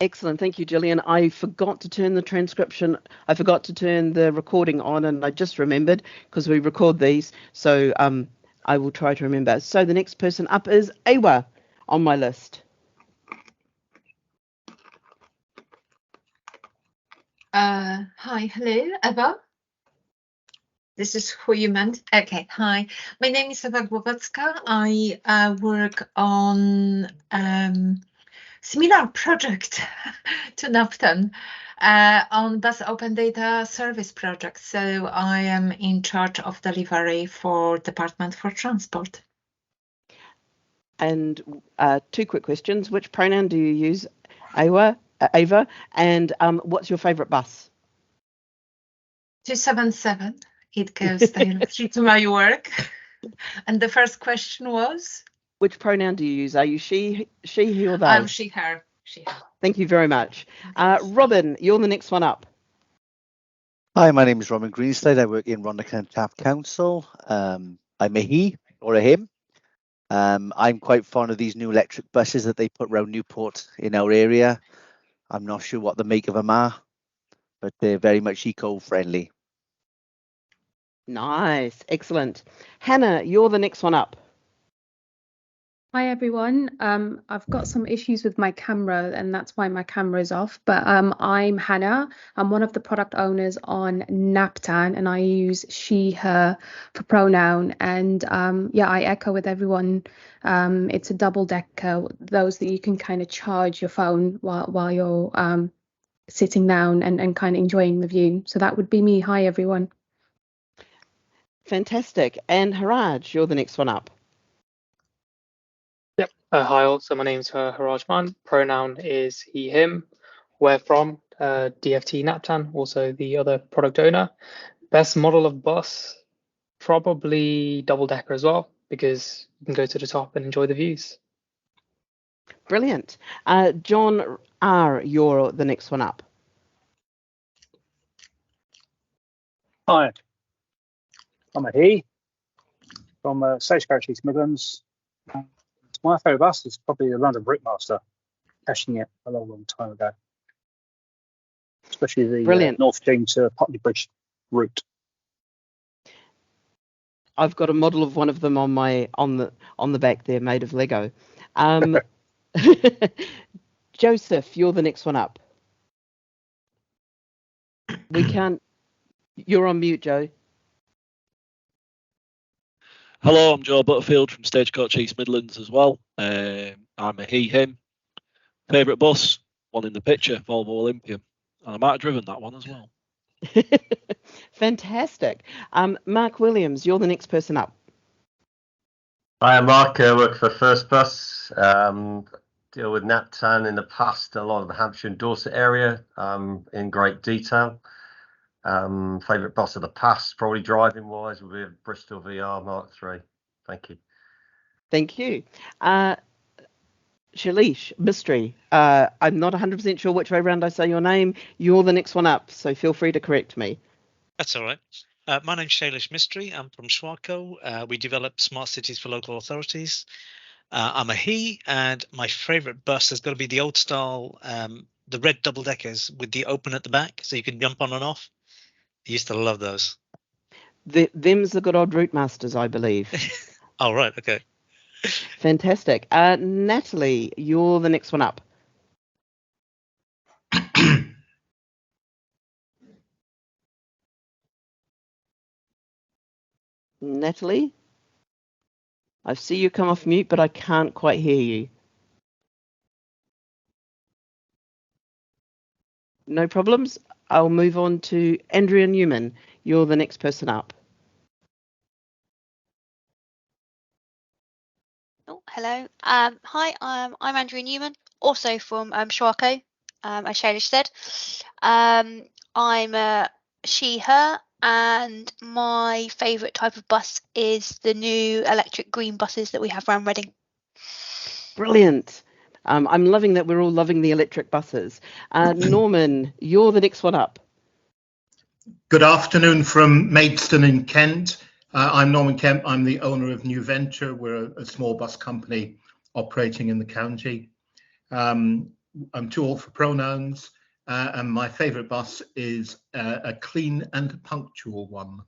Excellent. Thank you, Gillian. I forgot to turn the recording on, and I just remembered because we record these. So I will try to remember. So the next person up is Awa on my list. Hi, hello, Eva. This is who you meant. Okay, hi. My name is Ewa Głowacka. I work on similar project to NaPTAN on Bus Open Data Service project. So I am in charge of delivery for Department for Transport. And two quick questions. Which pronoun do you use, Ava? And what's your favourite bus? 277. It goes directly to my work. And the first question was? Which pronoun do you use? Are you she, he, or they? I'm she, her. Thank you very much. Robin, you're the next one up. Hi, my name is Robin Greenslade. I work in Rhondda and Taff Council. I'm a he or a him. I'm quite fond of these new electric buses that they put around Newport in our area. I'm not sure what the make of them are, but they're very much eco-friendly. Nice, excellent. Hannah, you're the next one up. Hi everyone. I've got some issues with my camera and that's why my camera is off. But I'm Hannah. I'm one of the product owners on NaPTAN and I use she, her for pronoun. And yeah, I echo with everyone. It's a double decker, those that you can kind of charge your phone while you're sitting down and kind of enjoying the view. So that would be me. Hi everyone. Fantastic. And Haraj, you're the next one up. Yep. Hi all. So my name is Haraj Man. Pronoun is he, him. Where from? DFT NaPTAN, also the other product owner. Best model of bus, probably double decker as well, because you can go to the top and enjoy the views. Brilliant. John R., you're the next one up. Hi, I'm a he from Stagecoach East Midlands. My favourite bus is probably the London Brickmaster, cashing it a long time ago, especially the North Dean to Putney Bridge route. I've got a model of one of them on the back there, made of Lego. Joseph, you're the next one up. We can't. You're on mute, Joe. Hello, I'm Joe Butterfield from Stagecoach East Midlands as well. I'm a he, him. Favourite bus, one in the picture, Volvo Olympia. And I might have driven that one as well. Fantastic. Mark Williams, you're the next person up. Hi, I'm Mark. I work for First Bus. Deal with NaPTAN in the past, a lot of the Hampshire and Dorset area in great detail. Favourite bus of the past, probably driving wise, would be a Bristol VR Mark III. Thank you. Thank you. Shailesh Mystery. I'm not 100% sure which way around I say your name. You're the next one up, so feel free to correct me. That's all right. My name's Shailesh Mystery. I'm from Schwarco. We develop smart cities for local authorities. I'm a he, and my favourite bus has got to be the old style, the red double deckers with the open at the back, so you can jump on and off. I used to love those. Them's the good old route masters, I believe. Oh, right. Okay. Fantastic. Natalie, you're the next one up. Natalie? I see you come off mute, but I can't quite hear you. No problems. I'll move on to Andrea Newman. You're the next person up. Oh, hello. Hi, I'm Andrea Newman, also from Schwarco, as Shailesh said. I'm a she, her, and my favourite type of bus is the new electric green buses that we have around Reading. Brilliant. I'm loving that we're all loving the electric buses. Norman, you're the next one up. Good afternoon from Maidstone in Kent. I'm Norman Kemp. I'm the owner of New Venture. We're a small bus company operating in the county. I'm too old for pronouns, and my favourite bus is a clean and punctual one.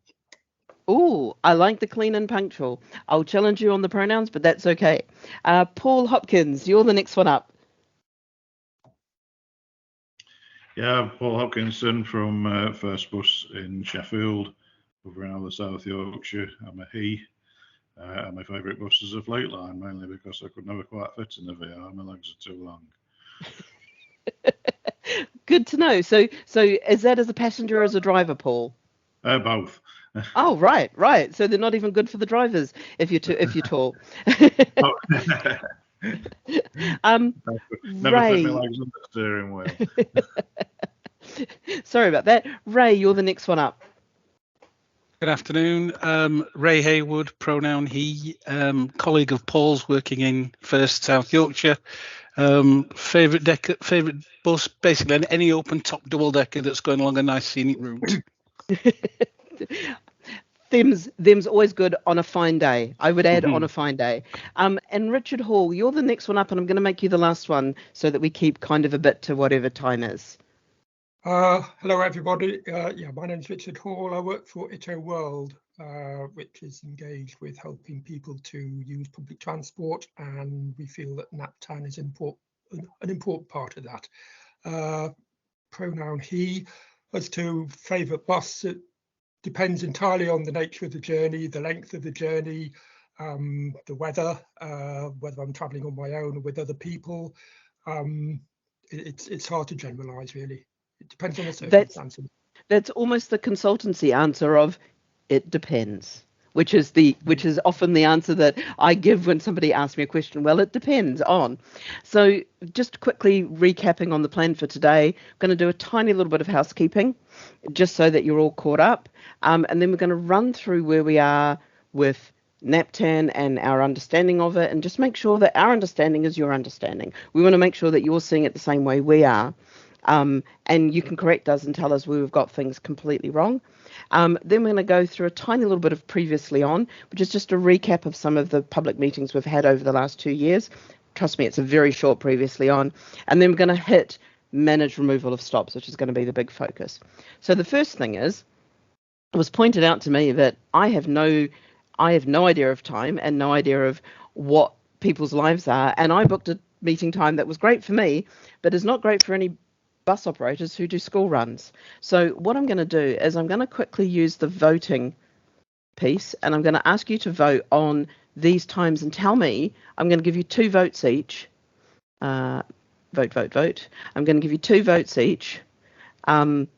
Oh, I like the clean and punctual. I'll challenge you on the pronouns, but that's okay. Paul Hopkins, you're the next one up. Yeah, I'm Paul Hopkinson from First Bus in Sheffield, over in other South Yorkshire. I'm a he, and my favourite bus is a Fleet Line, mainly because I could never quite fit in the VR. My legs are too long. Good to know. So is that as a passenger or as a driver, Paul? Both. Oh, right. So they're not even good for the drivers if you're tall. Never Ray. fit my legs on the steering wheel. Sorry about that. Ray, you're the next one up. Good afternoon. Ray Haywood, pronoun he, colleague of Paul's working in First South Yorkshire. Favourite bus, basically any open top double decker that's going along a nice scenic route. Them's always good on a fine day. I would add on a fine day. And Richard Hall, you're the next one up, and I'm going to make you the last one so that we keep kind of a bit to whatever time is. Hello, everybody. My name's Richard Hall. I work for Ito World, which is engaged with helping people to use public transport, and we feel that NaPTAN is an important part of that. Pronoun he. As to favourite bus, it depends entirely on the nature of the journey, the length of the journey, the weather, whether I'm travelling on my own or with other people. It's hard to generalise, really. It depends on the circumstances. That's almost the consultancy answer of it depends, which is often the answer that I give when somebody asks me a question. Well, it depends on. So just quickly recapping on the plan for today, I'm going to do a tiny little bit of housekeeping just so that you're all caught up. And then we're going to run through where we are with NaPTAN and our understanding of it, and just make sure that our understanding is your understanding. We want to make sure that you're seeing it the same way we are. And you can correct us and tell us where we've got things completely wrong. Then we're going to go through a tiny little bit of previously on, which is just a recap of some of the public meetings we've had over the last 2 years. Trust me, it's a very short previously on. And then we're going to hit managed removal of stops, which is going to be the big focus. So the first thing is, it was pointed out to me that I have no idea of time and no idea of what people's lives are. And I booked a meeting time that was great for me, but is not great for any bus operators who do school runs. So what I'm going to do is I'm going to quickly use the voting piece, and I'm going to ask you to vote on these times and tell me. I'm going to give you 2 votes each. Vote. I'm going to give you 2 votes each. And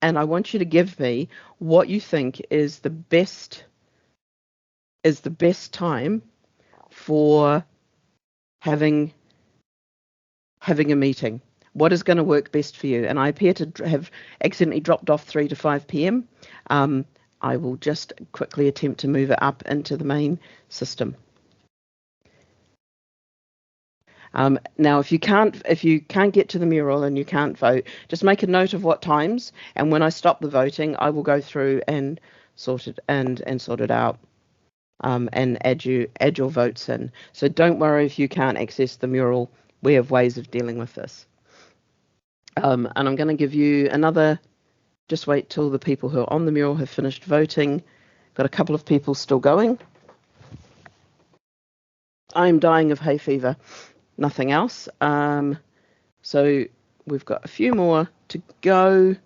I want you to give me what you think is the best time for having a meeting. What is going to work best for you? And I appear to have accidentally dropped off 3 to 5 p.m. I will just quickly attempt to move it up into the main system. Now, if you can't get to the mural and you can't vote, just make a note of what times, and when I stop the voting, I will go through and sort it out, and add your votes in. So don't worry if you can't access the mural. We have ways of dealing with this. And I'm going to give you another. Just wait till the people who are on the mural have finished voting. Got a couple of people still going. I'm dying of hay fever. Nothing else. So we've got a few more to go.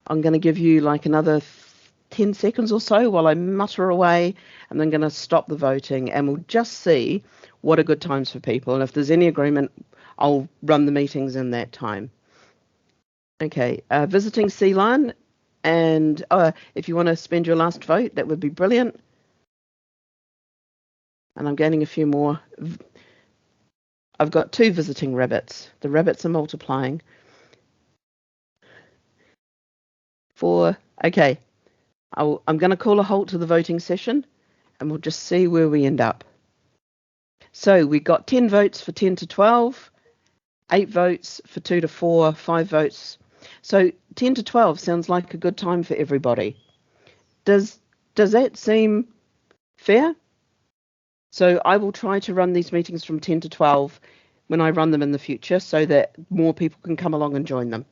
I'm going to give you like another 10 seconds or so while I mutter away, and then going to stop the voting, and we'll just see what are good times for people. And if there's any agreement, I'll run the meetings in that time. Okay, visiting Ceylon, and if you want to spend your last vote, that would be brilliant. And I'm gaining a few more. I've got 2 visiting rabbits. The rabbits are multiplying. 4. Okay. I'm going to call a halt to the voting session, and we'll just see where we end up. So we got 10 votes for 10 to 12, 8 votes for 2 to 4, 5 votes. So 10 to 12 sounds like a good time for everybody. Does that seem fair? So I will try to run these meetings from 10 to 12. when I run them in the future so that more people can come along and join them.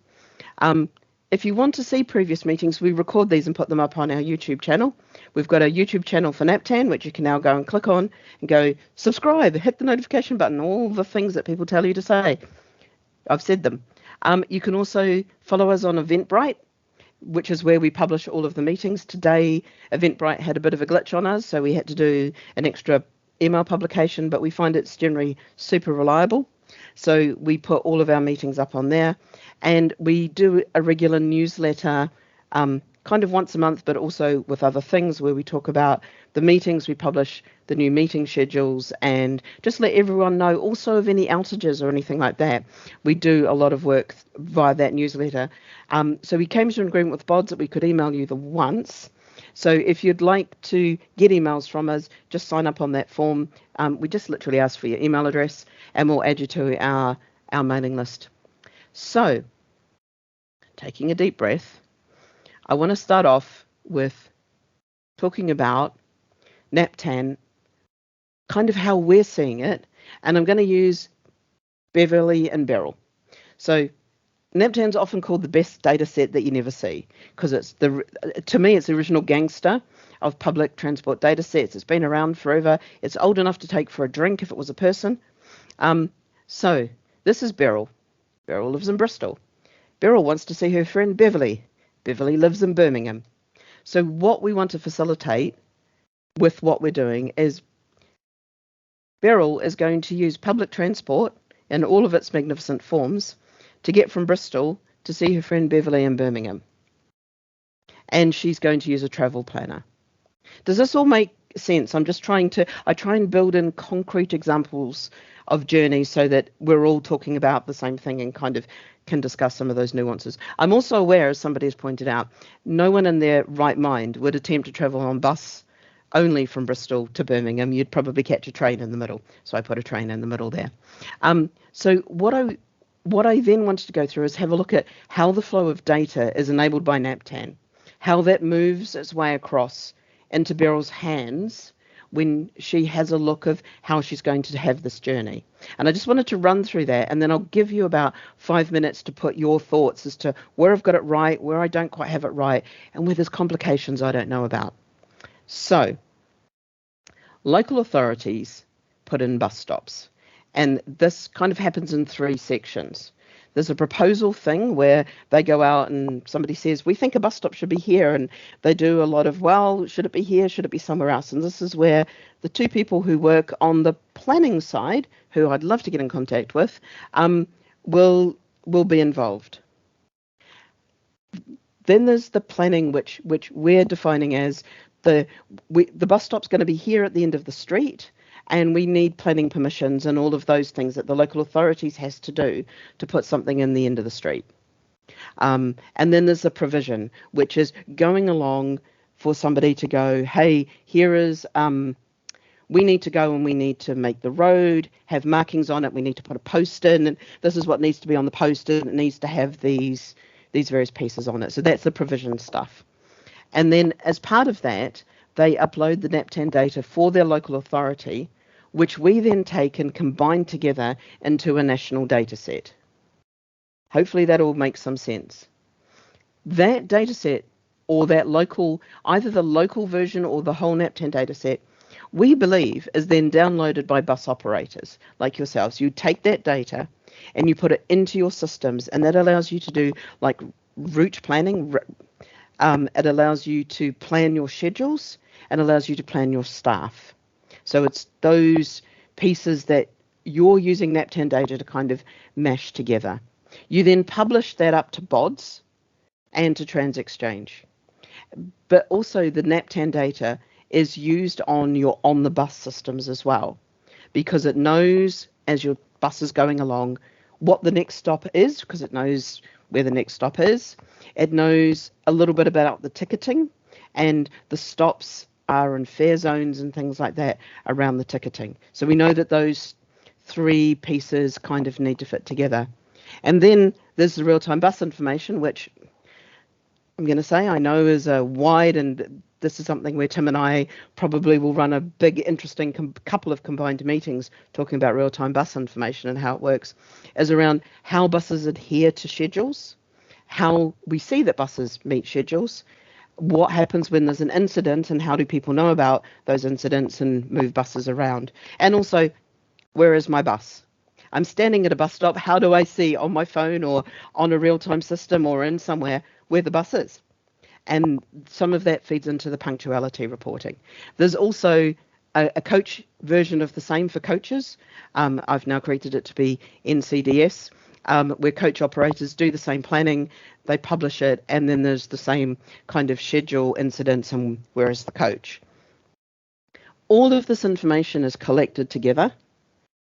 If you want to see previous meetings, we record these and put them up on our YouTube channel. We've got a YouTube channel for NaPTAN, which you can now go and click on and go subscribe, hit the notification button, all the things that people tell you to say. I've said them. You can also follow us on Eventbrite, which is where we publish all of the meetings. Today, Eventbrite had a bit of a glitch on us, so we had to do an extra email publication, but we find it's generally super reliable. So we put all of our meetings up on there, and we do a regular newsletter kind of once a month, but also with other things where we talk about the meetings. We publish the new meeting schedules and just let everyone know also of any outages or anything like that. We do a lot of work via that newsletter. So we came to an agreement with BODS that we could email you the once. So if you'd like to get emails from us, just sign up on that form. We just literally ask for your email address and we'll add you to our mailing list. So, taking a deep breath, I want to start off with talking about NaPTAN, kind of how we're seeing it, and I'm going to use Beverly and Beryl. So NaPTAN's often called the best data set that you never see because it's to me it's the original gangster of public transport data sets. It's been around forever. It's old enough to take for a drink if it was a person. So this is Beryl. Beryl lives in Bristol. Beryl wants to see her friend Beverly. Beverly lives in Birmingham. So what we want to facilitate with what we're doing is Beryl is going to use public transport in all of its magnificent forms to get from Bristol to see her friend Beverly in Birmingham. And she's going to use a travel planner. Does this all make sense? I try and build in concrete examples of journeys so that we're all talking about the same thing and kind of can discuss some of those nuances. I'm also aware, as somebody has pointed out, no one in their right mind would attempt to travel on bus only from Bristol to Birmingham. You'd probably catch a train in the middle. So I put a train in the middle there. So what I then wanted to go through is have a look at how the flow of data is enabled by NaPTAN, how that moves its way across into Beryl's hands when she has a look of how she's going to have this journey. And I just wanted to run through that, and then I'll give you about 5 minutes to put your thoughts as to where I've got it right, where I don't quite have it right, and where there's complications I don't know about. So, local authorities put in bus stops, and this kind of happens in 3 sections. There's a proposal thing where they go out and somebody says, we think a bus stop should be here. And they do a lot of, well, should it be here? Should it be somewhere else? And this is where the 2 people who work on the planning side, who I'd love to get in contact with, will be involved. Then there's the planning, which we're defining as the bus stop's going to be here at the end of the street. And we need planning permissions and all of those things that the local authorities has to do to put something in the end of the street. And then there's the provision, which is going along for somebody to go, hey, here is, we need to go and we need to make the road, have markings on it, we need to put a post in, and this is what needs to be on the post, and it needs to have these various pieces on it. So that's the provision stuff. And then as part of that, they upload the NaPTAN data for their local authority, which we then take and combine together into a national data set. Hopefully that all makes some sense. That data set, or that local, either the local version or the whole NaPTAN data set, we believe is then downloaded by bus operators like yourselves. You take that data and you put it into your systems, and that allows you to do like route planning. It allows you to plan your schedules and allows you to plan your staff. So it's those pieces that you're using NaPTAN data to kind of mash together. You then publish that up to BODS and to TransExchange. But also the NaPTAN data is used on your on-the-bus systems as well, because it knows as your bus is going along what the next stop is, because it knows where the next stop is. It knows a little bit about the ticketing and the stops are in fare zones and things like that around the ticketing. So we know that those 3 pieces kind of need to fit together. And then there's the real-time bus information, which I'm going to say I know is a wide and this is something where Tim and I probably will run a big, interesting couple of combined meetings talking about real-time bus information and how it works, is around how buses adhere to schedules, how we see that buses meet schedules, what happens when there's an incident and how do people know about those incidents and move buses around. And also, where is my bus? I'm standing at a bus stop. How do I see on my phone or on a real-time system or in somewhere where the bus is? And some of that feeds into the punctuality reporting. There's also a coach version of the same for coaches. I've now created it to be NCDS, where coach operators do the same planning, they publish it, and then there's the same kind of schedule incidents, and whereas the coach. All of this information is collected together,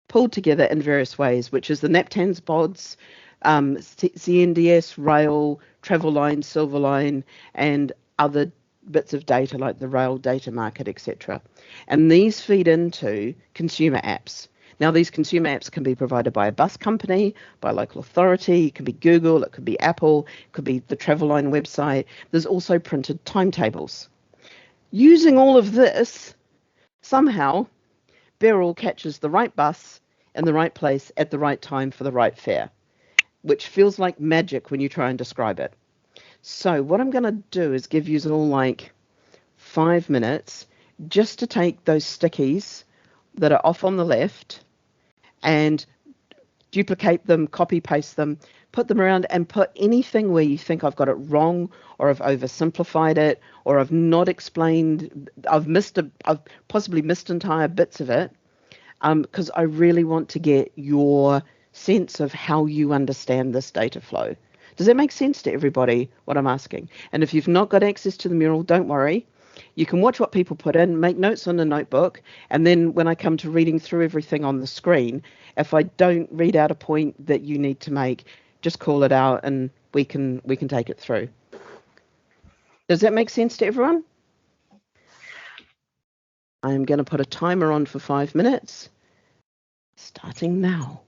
pulled together in various ways, which is the NaPTAN's BODS, CNDS, rail, travel line, silver line, and other bits of data like the rail data market, etc. And these feed into consumer apps. Now, these consumer apps can be provided by a bus company, by a local authority, it could be Google, it could be Apple, it could be the travel line website. There's also printed timetables. Using all of this, somehow, Beryl catches the right bus in the right place at the right time for the right fare, which feels like magic when you try and describe it. So what I'm going to do is give you all like 5 minutes just to take those stickies that are off on the left and duplicate them, copy paste them, put them around and put anything where you think I've got it wrong or I've oversimplified it or I've not explained, I've possibly missed entire bits of it, because I really want to get your sense of how you understand this data flow. Does that make sense to everybody, what I'm asking? And if you've not got access to the mural, don't worry. You can watch what people put in, make notes on a notebook, and then when I come to reading through everything on the screen, if I don't read out a point that you need to make, just call it out and we can take it through. Does that make sense to everyone? I'm going to put a timer on for 5 minutes, starting now.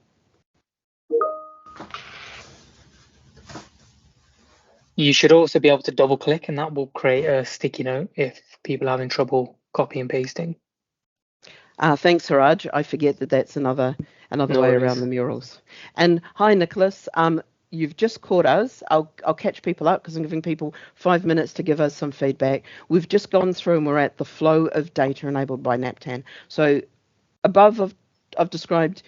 You should also be able to double click and that will create a sticky note if people are having trouble copy and pasting. Thanks, Haraj. I forget that that's another No way worries. around the murals. And hi, Nicholas. You've just caught us. I'll catch people up because I'm giving people 5 minutes to give us some feedback. We've just gone through and we're at the flow of data enabled by NaPTAN. So above I've described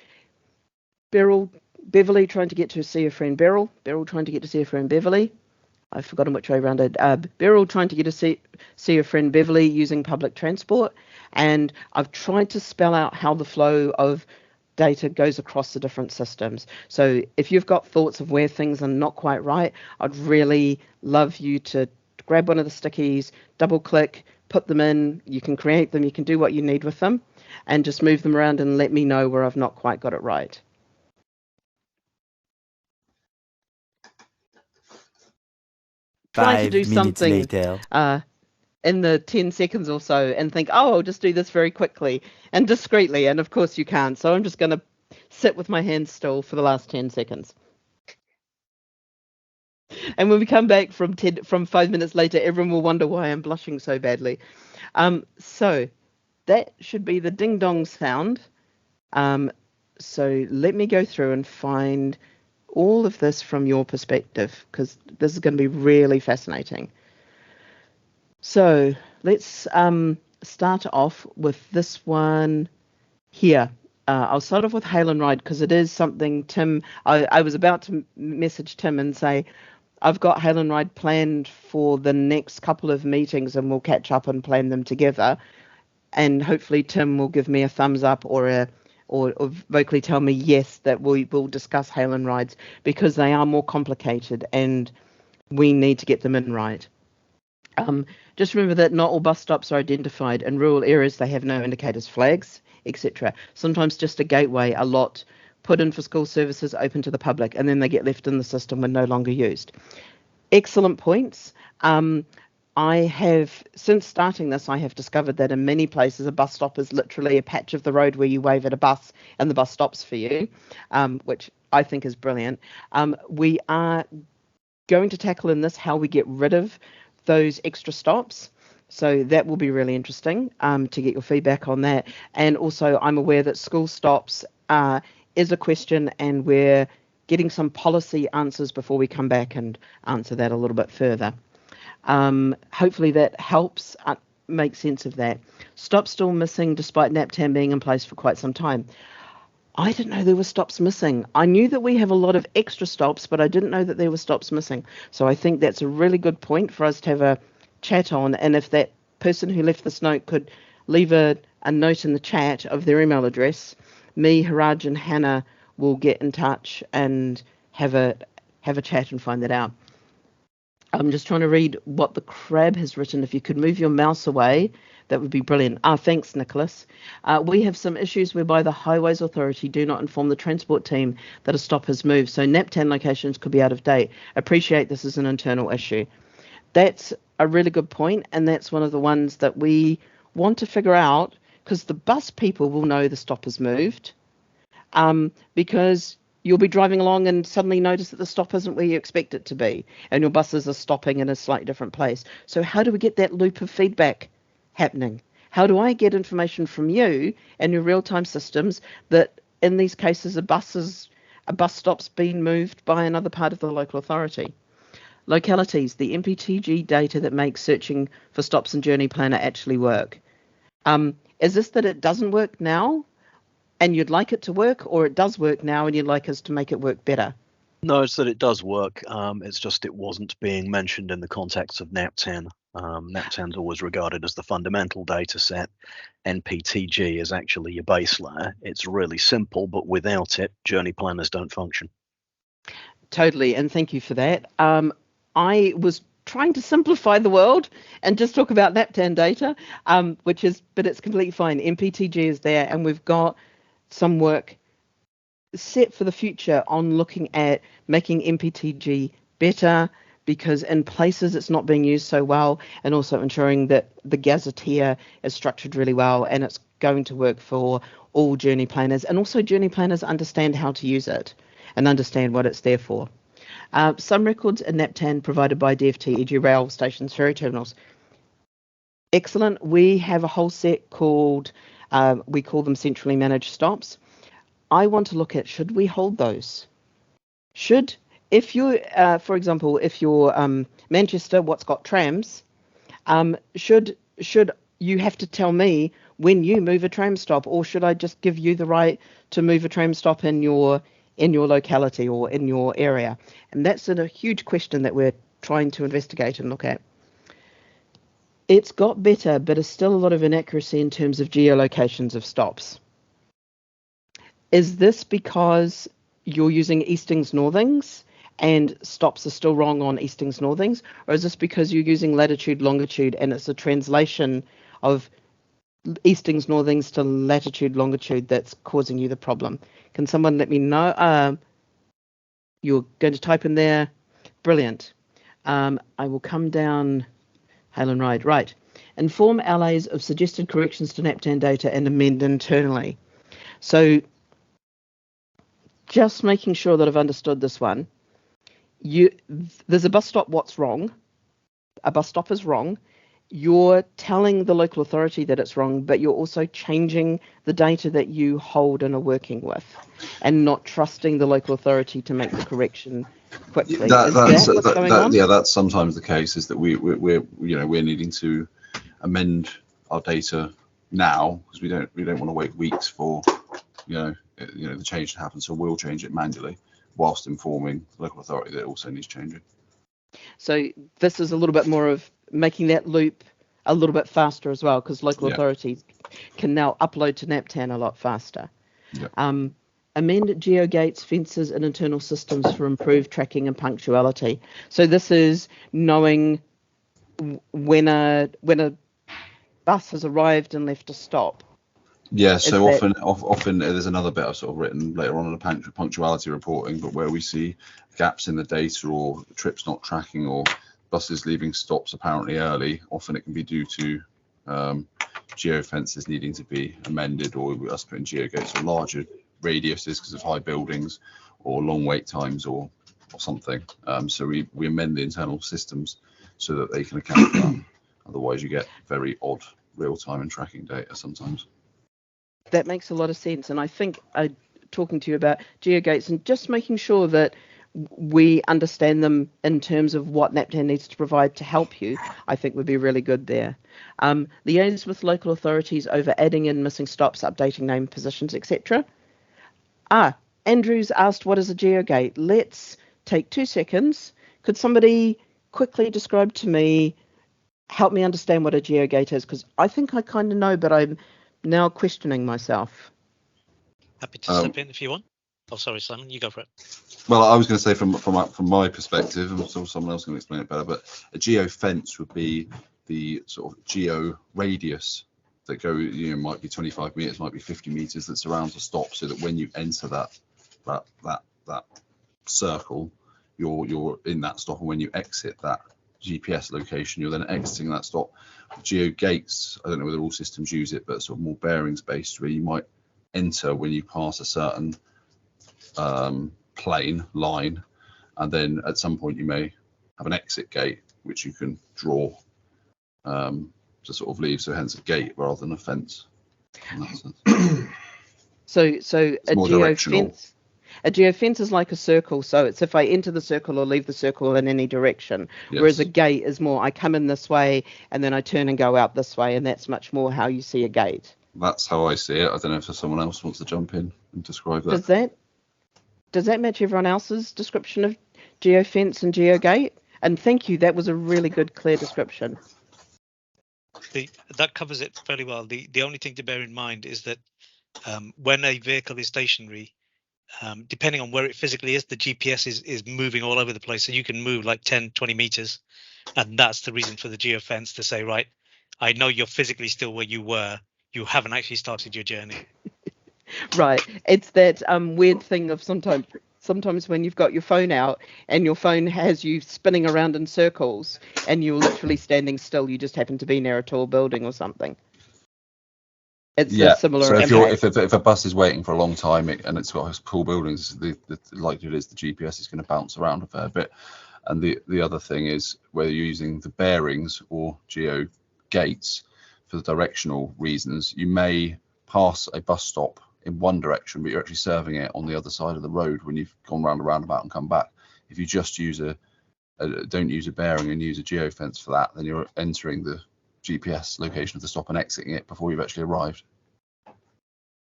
Beverly trying to get to see her friend Beryl trying to get to see her friend Beverly. I've forgotten which way around it. Beryl trying to get to see her friend Beverly using public transport. And I've tried to spell out how the flow of data goes across the different systems. So if you've got thoughts of where things are not quite right, I'd really love you to grab one of the stickies, double click, put them in. You can create them. You can do what you need with them and just move them around and let me know where I've not quite got it right. Try to do 5 minutes something later. in the 10 seconds or so and think, oh, I'll just do this very quickly and discreetly. And of course you can't. So I'm just going to sit with my hands still for the last 10 seconds. And when we come back from 5 minutes later, everyone will wonder why I'm blushing so badly. So that should be the ding dong sound. So let me go through and find all of this from your perspective, because this is going to be really fascinating. So let's start off with this one here. I'll start off with Hail and Ride because it is something Tim, I was about to message Tim and say, I've got Hail and Ride planned for the next couple of meetings and we'll catch up and plan them together. And hopefully Tim will give me a thumbs up or vocally tell me yes, that we will discuss Hail and Rides because they are more complicated and we need to get them in right. Just remember that not all bus stops are identified. In rural areas, they have no indicators, flags, etc. Sometimes just a gateway, a lot put in for school services, open to the public, and then they get left in the system when no longer used. Excellent points. I have, since starting this, I have discovered that in many places a bus stop is literally a patch of the road where you wave at a bus and the bus stops for you, which I think is brilliant. We are going to tackle in this how we get rid of those extra stops. So that will be really interesting to get your feedback on that. And also, I'm aware that school stops is a question, and we're getting some policy answers before we come back and answer that a little bit further. Hopefully that helps make sense of that. Stops still missing despite NaPTAN being in place for quite some time. I didn't know there were stops missing. I knew that we have a lot of extra stops, but I didn't know that there were stops missing. So I think that's a really good point for us to have a chat on. And if that person who left this note could leave a note in the chat of their email address, me, Haraj, and Hannah will get in touch and have a chat and find that out. I'm just trying to read what the crab has written. If you could move your mouse away, that would be brilliant. Thanks, Nicholas. We have some issues whereby the Highways Authority do not inform the transport team that a stop has moved, so NaPTAN locations could be out of date. Appreciate this is an internal issue. That's a really good point, and that's one of the ones that we want to figure out, because the bus people will know the stop has moved, because you'll be driving along and suddenly notice that the stop isn't where you expect it to be, and your buses are stopping in a slightly different place. So how do we get that loop of feedback happening? How do I get information from you and your real-time systems that in these cases a bus stop's been moved by another part of the local authority? Localities, the NaPTG data that makes searching for stops and journey planner actually work. Is this that it doesn't work now and you'd like it to work, or it does work now and you'd like us to make it work better? No, it's that it does work. It's just it wasn't being mentioned in the context of NaPTAN. NaPTAN's always regarded as the fundamental data set. NaPTG is actually your base layer. It's really simple, but without it, journey planners don't function. Totally, and thank you for that. I was trying to simplify the world and just talk about NaPTAN data, but it's completely fine. NaPTG is there, and we've got some work set for the future on looking at making NaPTG better, because in places it's not being used so well, and also ensuring that the gazetteer is structured really well and it's going to work for all journey planners, and also journey planners understand how to use it and understand what it's there for. Some records in NaPTAN provided by DFT, e.g. rail stations, ferry terminals. Excellent. We have a whole set called, we call them centrally managed stops. I want to look at, should we hold those? If you, for example, if you're Manchester, what's got trams, should you have to tell me when you move a tram stop, or should I just give you the right to move a tram stop in your locality or in your area? And that's a huge question that we're trying to investigate and look at. It's got better, but there's still a lot of inaccuracy in terms of geolocations of stops. Is this because you're using Eastings Northings and stops are still wrong on Eastings Northings, or is this because you're using latitude longitude and it's a translation of Eastings Northings to latitude longitude that's causing you the problem? Can someone let me know? You're going to type in there. Brilliant. I will come down. Halen Ride. Right. Inform LAs of suggested corrections to NaPTAN data and amend internally. So just making sure that I've understood this one. There's a bus stop, what's wrong? A bus stop is wrong. You're telling the local authority that it's wrong, but you're also changing the data that you hold and are working with, and not trusting the local authority to make the correction quickly. Yeah, that's sometimes the case, is that we're needing to amend our data now, because we don't want to wait weeks for the change to happen. So we'll change it manually whilst informing the local authority that it also needs changing. So this is a little bit more of making that loop a little bit faster as well, because local authorities can now upload to NaPTAN a lot faster. Yeah. Amend geogates, fences, and internal systems for improved tracking and punctuality. So this is knowing when a bus has arrived and left a stop. Yeah, so often there's another bit I've sort of written later on in the punctuality reporting, but where we see gaps in the data or trips not tracking or buses leaving stops apparently early, often it can be due to geofences needing to be amended, or us putting geogates on larger radiuses because of high buildings or long wait times or something. So we amend the internal systems so that they can account for that. Otherwise, you get very odd real-time and tracking data sometimes. That makes a lot of sense. And I think talking to you about GeoGates and just making sure that we understand them in terms of what NaPTAN needs to provide to help you, I think would be really good there. Liaise with local authorities over adding in missing stops, updating name positions, etc. Andrew's asked, what is a GeoGate? Let's take 2 seconds. Could somebody quickly describe to me, help me understand what a GeoGate is? Because I think I kind of know, but I'm now questioning myself. Happy to step in if you want. Oh, sorry, Simon, you go for it. Well, I was going to say from my perspective, and so someone else can explain it better, but a geofence would be the sort of geo radius that might be 25 meters, might be 50 meters, that surrounds a stop, so that when you enter that circle, you're in that stop, and when you exit that GPS location, you're then exiting that stop. GeoGates, I don't know whether all systems use it, but sort of more bearings based, where you might enter when you pass a certain plane line, and then at some point you may have an exit gate which you can draw to sort of leave, so hence a gate rather than a fence in that sense. So a geofence is like a circle, so it's if I enter the circle or leave the circle in any direction. Yes. Whereas a gate is more, I come in this way and then I turn and go out this way, and that's much more how you see a gate. That's how I see it. I don't know if someone else wants to jump in and describe that. Does that match everyone else's description of geofence and geogate? And thank you, that was a really good, clear description. That covers it fairly well. The only thing to bear in mind is that when a vehicle is stationary, depending on where it physically is, the GPS is moving all over the place. So you can move like 10, 20 meters. And that's the reason for the geofence, to say, right, I know you're physically still where you were. You haven't actually started your journey. Right. It's that weird thing of sometimes when you've got your phone out and your phone has you spinning around in circles and you're literally standing still, you just happen to be near a tall building or something. It's a similar. So if a bus is waiting for a long time and it's got tall buildings, the likelihood is the GPS is going to bounce around a fair bit. And the other thing is whether you're using the bearings or geo gates for the directional reasons, you may pass a bus stop in one direction, but you're actually serving it on the other side of the road when you've gone round a roundabout and come back. If you just use don't use a bearing and use a geofence for that, then you're entering the GPS location of the stop and exiting it before you've actually arrived.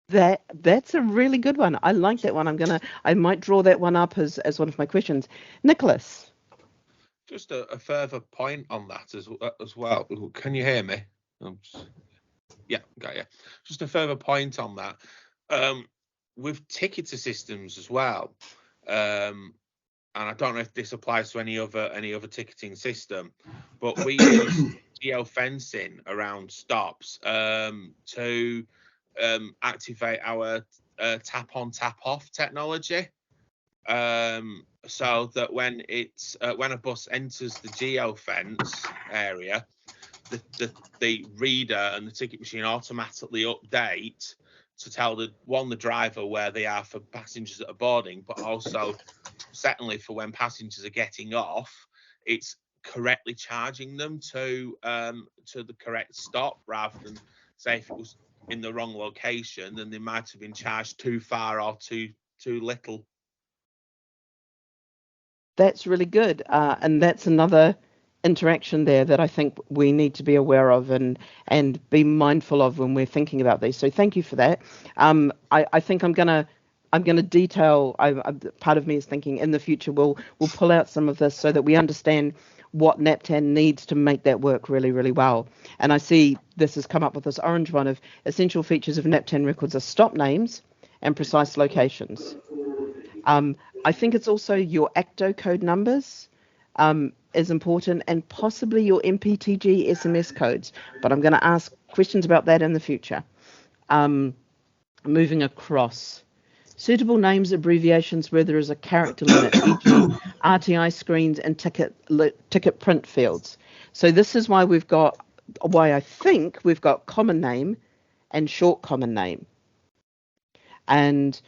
That's a really good one. I like that one. I might draw that one up as one of my questions. Nicholas. Just a further point on that as well. Can you hear me? Yeah, got you. Just a further point on that. With ticketer systems as well, and I don't know if this applies to any other ticketing system, but we use geofencing around stops to activate our tap on tap off technology, so that when a bus enters the geofence area, the reader and the ticket machine automatically update to tell the driver where they are for passengers that are boarding, but also secondly for when passengers are getting off, it's correctly charging them to the correct stop, rather than, say, if it was in the wrong location, then they might have been charged too far or too little. That's really good, and that's another interaction there that I think we need to be aware of and be mindful of when we're thinking about these. So thank you for that. I think I'm gonna detail. Part of me is thinking in the future we'll pull out some of this so that we understand what NaPTAN needs to make that work really, really well. And I see this has come up with this orange one of essential features of NaPTAN records are stop names and precise locations. I think it's also your ACTO code numbers is important, and possibly your NaPTG SMS codes, but I'm going to ask questions about that in the future. Moving across. Suitable names, abbreviations where there is a character limit, e.g. RTI screens and ticket print fields. So this is why I think we've got common name and short common name. And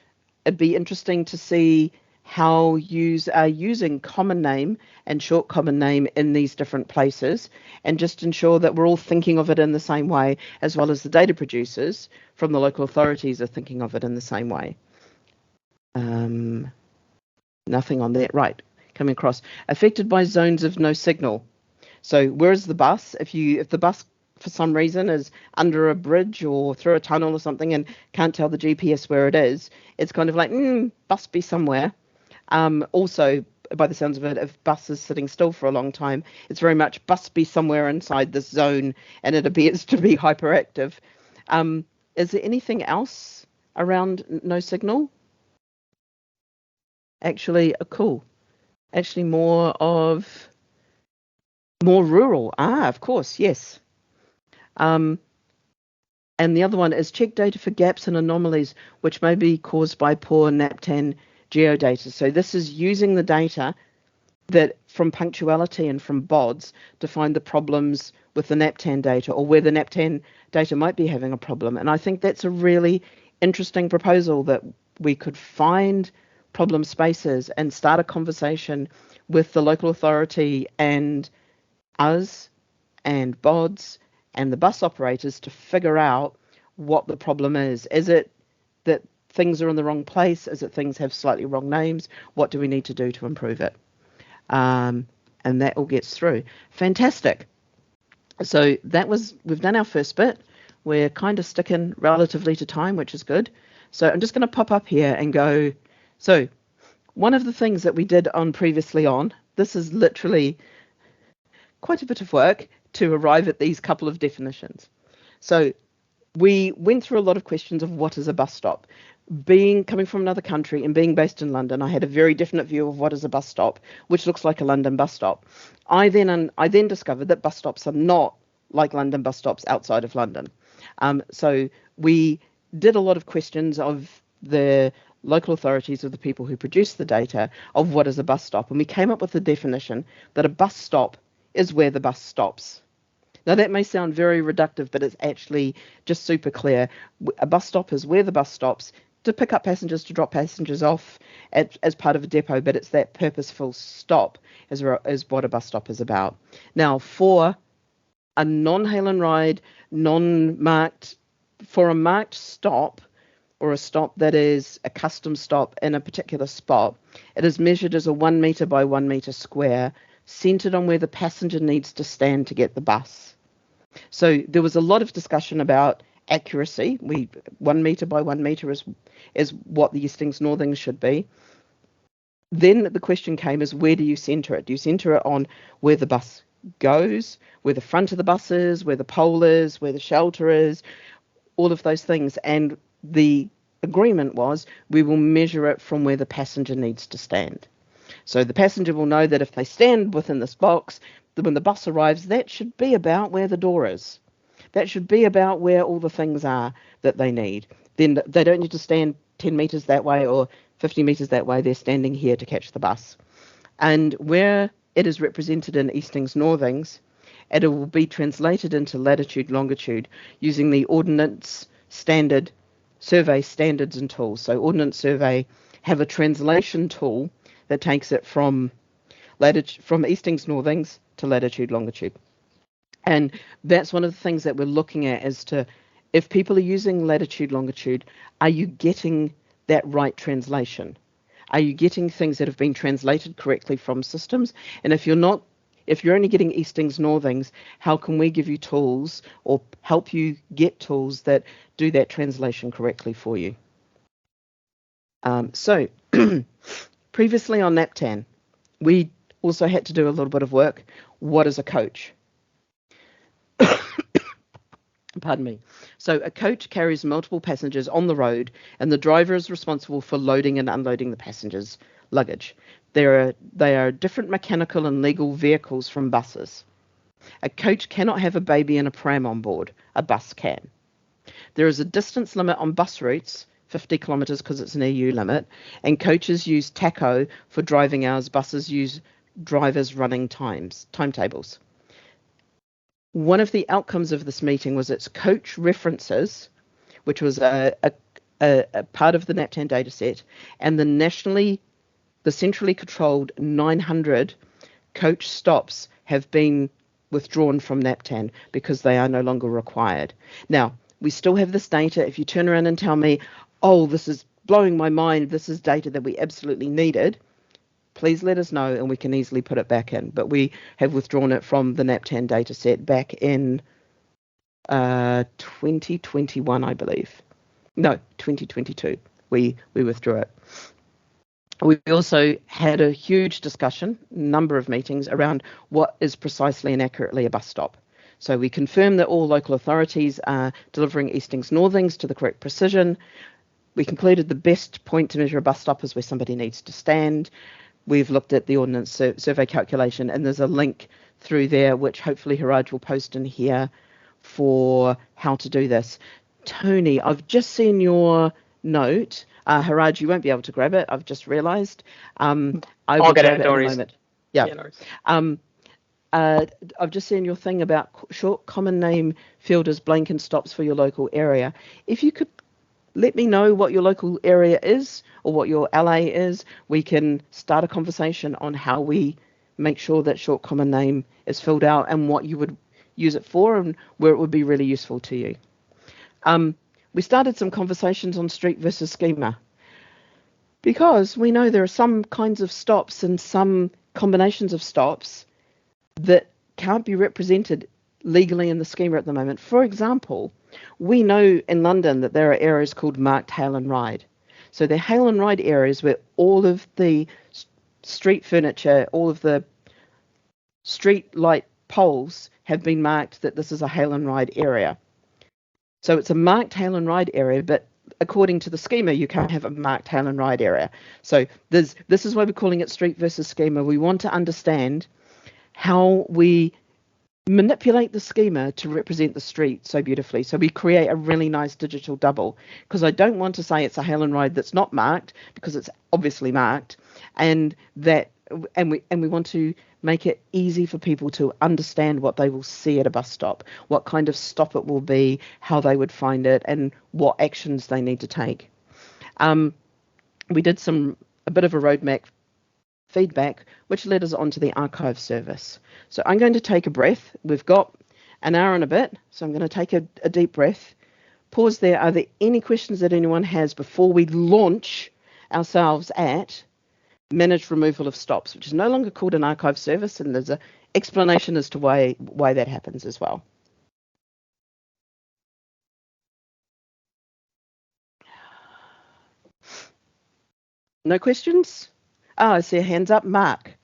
it'd be interesting to see how users are using common name and short common name in these different places, and just ensure that we're all thinking of it in the same way, as well as the data producers from the local authorities are thinking of it in the same way. Nothing on that. Right, coming across. Affected by zones of no signal. So where is the bus? If the bus for some reason is under a bridge or through a tunnel or something and can't tell the GPS where it is, it's kind of like, bus be somewhere. Also, by the sounds of it, if bus is sitting still for a long time, it's very much bus be somewhere inside this zone and it appears to be hyperactive. Is there anything else around no signal? Actually, cool. Actually, more rural. Of course, yes. And the other one is check data for gaps and anomalies which may be caused by poor NaPTAN geodata. So this is using the data that from punctuality and from BODS to find the problems with the NaPTAN data, or where the NaPTAN data might be having a problem. And I think that's a really interesting proposal, that we could find problem spaces and start a conversation with the local authority and us and BODS and the bus operators to figure out what the problem is. Is it that things are in the wrong place? Is it things have slightly wrong names? What do we need to do to improve it? And that all gets through. Fantastic. So we've done our first bit. We're kind of sticking relatively to time, which is good. So I'm just going to pop up here and go. So one of the things that we did previously on, this is literally quite a bit of work to arrive at these couple of definitions. So we went through a lot of questions of what is a bus stop. Coming from another country and being based in London, I had a very definite view of what is a bus stop, which looks like a London bus stop. I then discovered that bus stops are not like London bus stops outside of London. So we did a lot of questions of the local authorities, of the people who produce the data, of what is a bus stop, and we came up with the definition that a bus stop is where the bus stops. Now, that may sound very reductive, but it's actually just super clear. A bus stop is where the bus stops to pick up passengers, to drop passengers off as part of a depot, but it's that purposeful stop is what a bus stop is about. Now, for a non-hail and ride, for a marked stop, or a stop that is a custom stop in a particular spot, it is measured as a 1 metre by 1 metre square, centred on where the passenger needs to stand to get the bus. So there was a lot of discussion about accuracy. 1 metre by 1 metre is what the Eastings Northings should be. Then the question came is, where do you centre it? Do you centre it on where the bus goes, where the front of the bus is, where the pole is, where the shelter is, all of those things? And the agreement was we will measure it from where the passenger needs to stand. So the passenger will know that if they stand within this box, when the bus arrives, that should be about where the door is. That should be about where all the things are that they need. Then they don't need to stand 10 metres that way or 50 metres that way. They're standing here to catch the bus. And where it is represented in Eastings Northings, it will be translated into latitude, longitude using the Ordnance Standard Survey standards and tools. So Ordnance Survey have a translation tool that takes it from Eastings Northings to latitude, longitude. And that's one of the things that we're looking at, as to if people are using latitude, longitude, are you getting that right translation? Are you getting things that have been translated correctly from systems? And if you're only getting Eastings Northings, how can we give you tools or help you get tools that do that translation correctly for you? So previously on NaPTAN, we also had to do a little bit of work. What is a coach? Pardon me. So a coach carries multiple passengers on the road, and the driver is responsible for loading and unloading the passengers' luggage. They are different mechanical and legal vehicles from buses. A coach cannot have a baby and a pram on board. A bus can. There is a distance limit on bus routes, 50 kilometres because it's an EU limit, and coaches use TACO for driving hours. Buses use drivers' running timetables. One of the outcomes of this meeting was its coach references, which was a part of the NaPTAN dataset, and the nationally the centrally controlled 900 coach stops have been withdrawn from NaPTAN because they are no longer required. Now, we still have this data. If you turn around and tell me, oh, this is blowing my mind, this is data that we absolutely needed, please let us know and we can easily put it back in. But we have withdrawn it from the NaPTAN data set back in 2021, I believe. No, 2022. We withdrew it. We also had a huge discussion, number of meetings around what is precisely and accurately a bus stop. So we confirmed that all local authorities are delivering eastings northings to the correct precision. We concluded the best point to measure a bus stop is where somebody needs to stand. We've looked at the ordnance survey calculation, and there's a link through there which hopefully Haraj will post in here for how to do this. Tony, I've just seen your note. Haraj, you won't be able to grab it. I've just realised. I will get grab it, it in a Doris. moment. Yeah. Yeah, no worries. I've just seen your thing about short common name fielders blank stops for your local area. If you could let me know what your local area is or what your LA is, we can start a conversation on how we make sure that short common name is filled out and what you would use it for and where it would be really useful to you. We started some conversations on street versus schema because we know there are some kinds of stops and some combinations of stops that can't be represented legally in the schema at the moment. For example, we know in London that there are areas called marked hail and ride. So they're hail and ride areas where all of the street furniture, all of the street light poles have been marked that this is a hail and ride area. So it's a marked hail and ride area, but according to the schema, you can't have a marked hail and ride area. So this is why we're calling it street versus schema. We want to understand how we manipulate the schema to represent the street so beautifully. So we create a really nice digital double, because I don't want to say it's a hail and ride that's not marked, because it's obviously marked, and we want to make it easy for people to understand what they will see at a bus stop, what kind of stop it will be, how they would find it, and what actions they need to take. We did a bit of a roadmap feedback, which led us on to the archive service. So I'm going to take a breath. We've got an hour and a bit, so I'm going to take a deep breath. Pause there. Are there any questions that anyone has before we launch ourselves at managed removal of stops, which is no longer called an archive service, and there's an explanation as to why that happens as well. No questions? Oh, I see a hands up. Mark.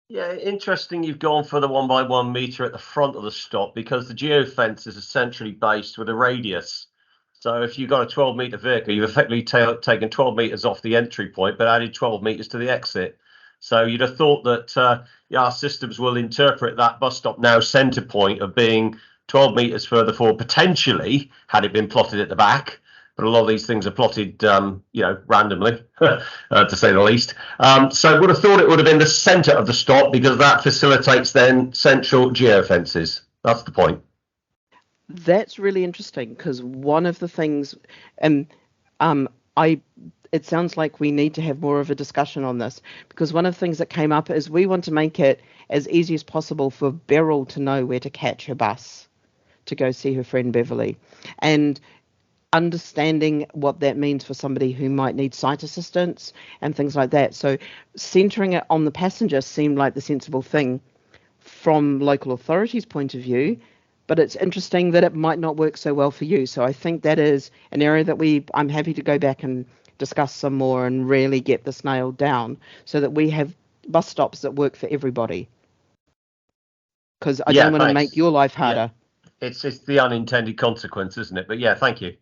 Yeah, interesting you've gone for the 1 by 1 metre at the front of the stop, because the geofence is essentially based with a radius. So if you've got a 12 metre vehicle, you've effectively taken 12 metres off the entry point, but added 12 metres to the exit. So you'd have thought that our systems will interpret that bus stop now centre point of being 12 metres further forward, potentially, had it been plotted at the back. But a lot of these things are plotted, randomly, to say the least. So I would have thought it would have been the centre of the stop, because that facilitates then central geofences. That's the point. That's really interesting, because one of the things, and it sounds like we need to have more of a discussion on this, because one of the things that came up is we want to make it as easy as possible for Beryl to know where to catch her bus to go see her friend Beverly, and understanding what that means for somebody who might need sight assistance and things like that. So centering it on the passenger seemed like the sensible thing from local authorities' point of view, but it's interesting that it might not work so well for you. So I think that is an area that I'm happy to go back and discuss some more and really get this nailed down, so that we have bus stops that work for everybody. Because I don't want to make your life harder. Yeah. It's the unintended consequence, isn't it? But yeah, thank you.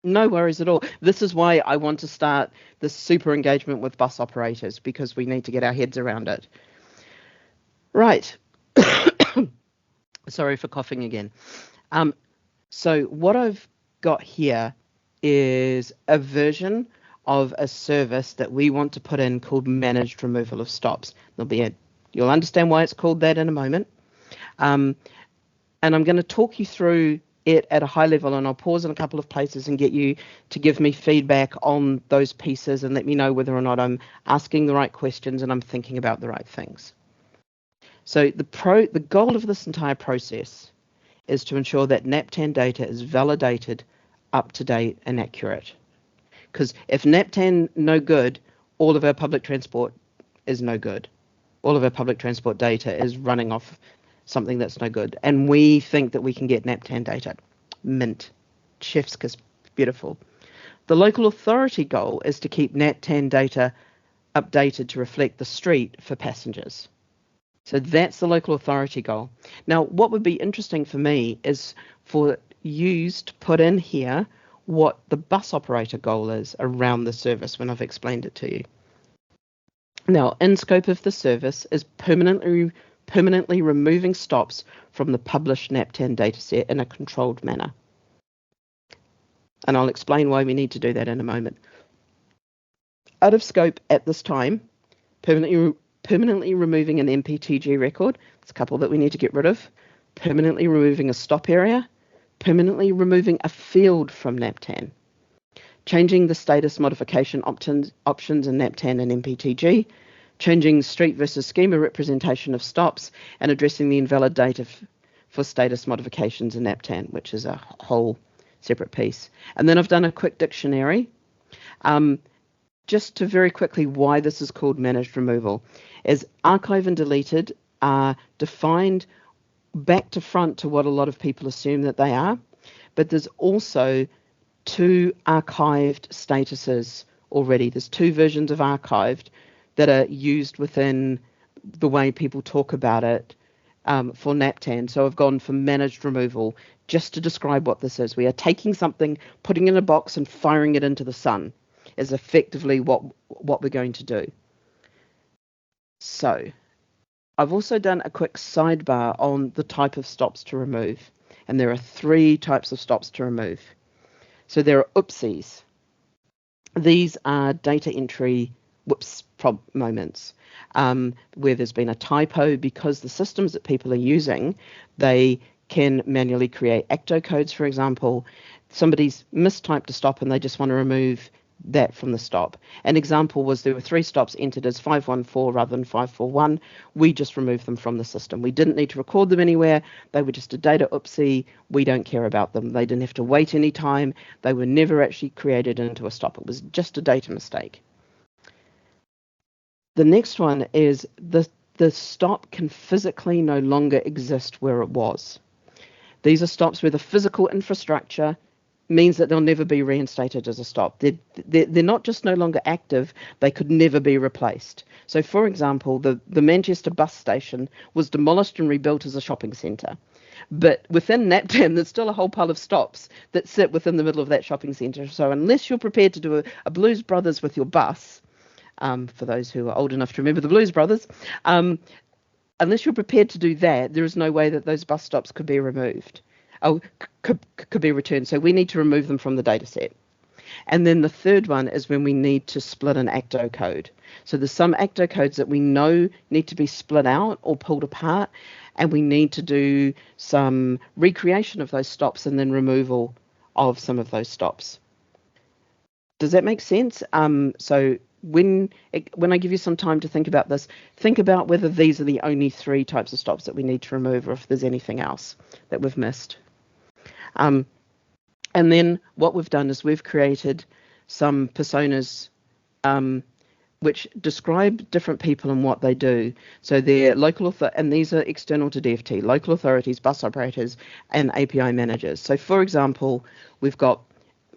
No worries at all. This is why I want to start this super engagement with bus operators, because we need to get our heads around it. Right. Sorry for coughing again. So what I've got here is a version of a service that we want to put in called managed removal of stops. You'll understand why it's called that in a moment. And I'm going to talk you through it at a high level, and I'll pause in a couple of places and get you to give me feedback on those pieces and let me know whether or not I'm asking the right questions and I'm thinking about the right things. So the goal of this entire process is to ensure that NaPTAN data is validated, up to date and accurate. Because if NaPTAN no good, all of our public transport is no good. All of our public transport data is running off something that's no good. And we think that we can get NaPTAN data. Mint. Chef's kiss. Beautiful. The local authority goal is to keep NaPTAN data updated to reflect the street for passengers. So that's the local authority goal. Now, what would be interesting for me is for you to put in here what the bus operator goal is around the service when I've explained it to you. Now, in scope of the service is permanently removing stops from the published NaPTAN dataset in a controlled manner. And I'll explain why we need to do that in a moment. Out of scope at this time, permanently removing an NPTG record, there's a couple that we need to get rid of, permanently removing a stop area, permanently removing a field from NaPTAN, changing the status modification options in NaPTAN and NPTG, changing street versus schema representation of stops, and addressing the invalid data for status modifications in NaPTAN, which is a whole separate piece. And then I've done a quick dictionary. Just to very quickly why this is called managed removal, is archive and deleted are defined back to front to what a lot of people assume that they are, but there's also two archived statuses already. There's two versions of archived that are used within the way people talk about it for NaPTAN. So I've gone for managed removal just to describe what this is. We are taking something, putting it in a box and firing it into the sun is effectively what we're going to do. So I've also done a quick sidebar on the type of stops to remove. And there are three types of stops to remove. So there are oopsies. These are data entry moments where there's been a typo because the systems that people are using, they can manually create ACTO codes, for example. Somebody's mistyped a stop and they just want to remove that from the stop. An example was there were 3 stops entered as 514 rather than 541. We just removed them from the system. We didn't need to record them anywhere. They were just a data oopsie. We don't care about them. They didn't have to wait any time. They were never actually created into a stop. It was just a data mistake. The next one is the stop can physically no longer exist where it was. These are stops where the physical infrastructure means that they'll never be reinstated as a stop. They're not just no longer active, they could never be replaced. So, for example, the Manchester bus station was demolished and rebuilt as a shopping centre. But within NaPTAN, there's still a whole pile of stops that sit within the middle of that shopping centre. So unless you're prepared to do a Blues Brothers with your bus, for those who are old enough to remember the Blues Brothers, unless you're prepared to do that, there is no way that those bus stops could be removed. Could be returned. So we need to remove them from the data set. And then the third one is when we need to split an ACTO code. So there's some ACTO codes that we know need to be split out or pulled apart, and we need to do some recreation of those stops and then removal of some of those stops. Does that make sense? So when I give you some time to think about this, think about whether these are the only 3 types of stops that we need to remove or if there's anything else that we've missed. And then what we've done is we've created some personas which describe different people and what they do. So they're local and these are external to DFT, local authorities, bus operators, and API managers. So for example, we've got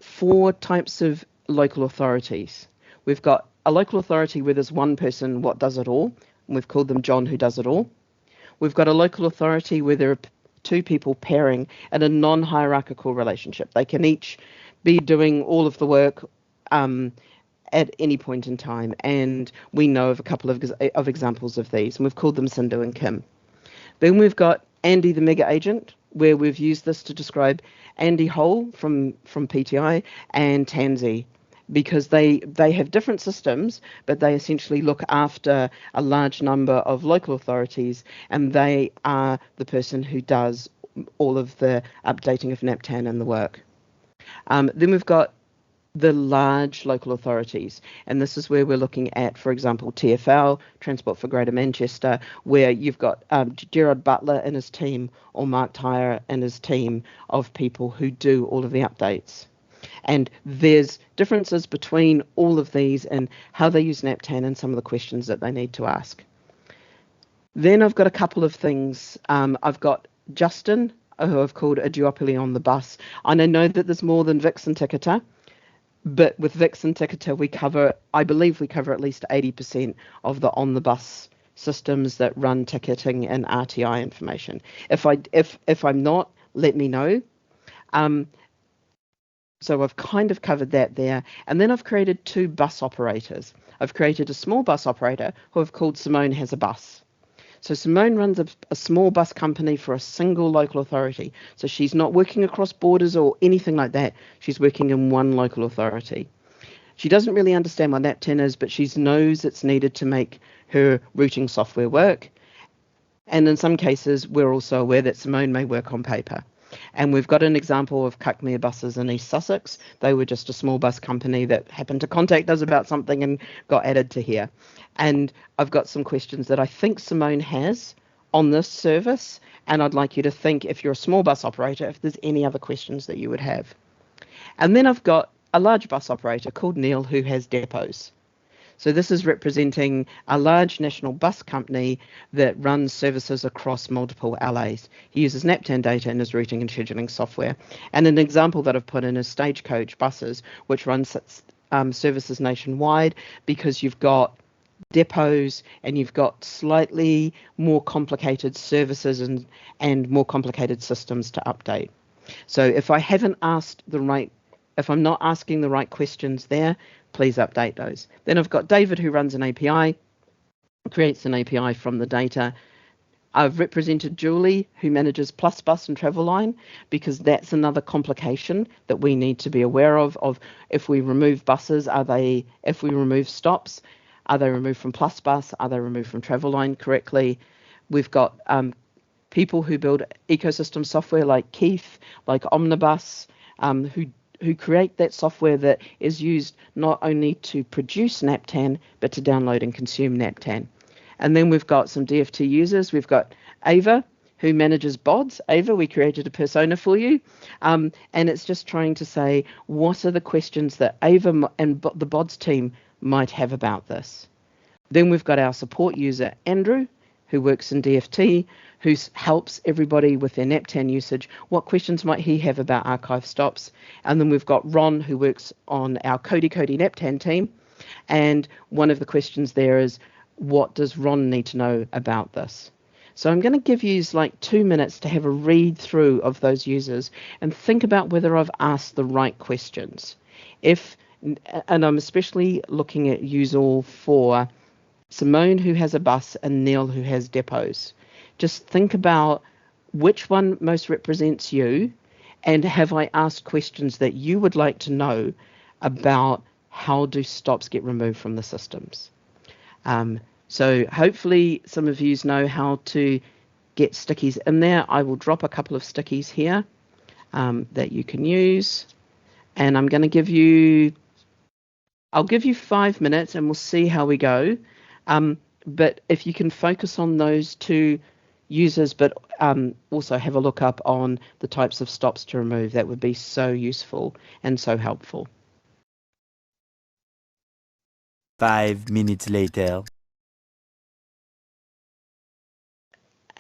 4 types of local authorities. We've got a local authority where there's one person what does it all, and we've called them John who does it all. We've got a local authority where there are 2 people pairing in a non-hierarchical relationship. They can each be doing all of the work at any point in time, and we know of a couple of examples of these, and we've called them Sindhu and Kim. Then we've got Andy the mega agent, where we've used this to describe Andy Hole from PTI and Tansy, because they have different systems, but they essentially look after a large number of local authorities, and they are the person who does all of the updating of NaPTAN and the work. Then we've got the large local authorities, and this is where we're looking at, for example, TfL, Transport for Greater Manchester, where you've got Gerard Butler and his team, or Mark Tyre and his team of people who do all of the updates. And there's differences between all of these and how they use NaPTAN and some of the questions that they need to ask. Then I've got a couple of things. I've got Justin, who I've called a duopoly on the bus. And I know that there's more than Vix and Ticketer, but with Vix and Ticketer, I believe we cover at least 80% of the on the bus systems that run ticketing and RTI information. If I'm not, let me know. So I've kind of covered that there. And then I've created 2 bus operators. I've created a small bus operator who I've called Simone Has a Bus. So Simone runs a small bus company for a single local authority. So she's not working across borders or anything like that. She's working in one local authority. She doesn't really understand what NaPTAN is, but she knows it's needed to make her routing software work. And in some cases, we're also aware that Simone may work on paper. And we've got an example of Cuckmere Buses in East Sussex. They were just a small bus company that happened to contact us about something and got added to here. And I've got some questions that I think Simone has on this service, and I'd like you to think, if you're a small bus operator, if there's any other questions that you would have. And then I've got a large bus operator called Neil who has depots. So this is representing a large national bus company that runs services across multiple LAs. He uses NaPTAN data in his routing and scheduling software. And an example that I've put in is Stagecoach Buses, which runs services nationwide, because you've got depots and you've got slightly more complicated services and more complicated systems to update. So if I'm not asking the right questions there, please update those. Then I've got David, who runs an API, creates an API from the data. I've represented Julie, who manages Plus Bus and Travelline, because that's another complication that we need to be aware of if we remove buses, if we remove stops, are they removed from Plus Bus? Are they removed from Travelline correctly? We've got people who build ecosystem software like Keith, like Omnibus, who create that software that is used not only to produce NaPTAN, but to download and consume NaPTAN. And then we've got some DFT users. We've got Ava, who manages BODS. Ava, we created a persona for you. And it's just trying to say, what are the questions that Ava and the BODS team might have about this? Then we've got our support user, Andrew, who works in DFT, who helps everybody with their NaPTAN usage. What questions might he have about archive stops? And then we've got Ron, who works on our Cody NaPTAN team. And one of the questions there is, what does Ron need to know about this? So I'm going to give you like 2 minutes to have a read through of those users and think about whether I've asked the right questions. And I'm especially looking at useall for Simone, who has a bus, and Neil, who has depots. Just think about which one most represents you, and have I asked questions that you would like to know about how do stops get removed from the systems. So hopefully some of you know how to get stickies in there. I will drop a couple of stickies here that you can use, and I'm going to I'll give you 5 minutes and we'll see how we go. But if you can focus on those 2 users, but also have a look up on the types of stops to remove, that would be so useful and so helpful. 5 minutes later.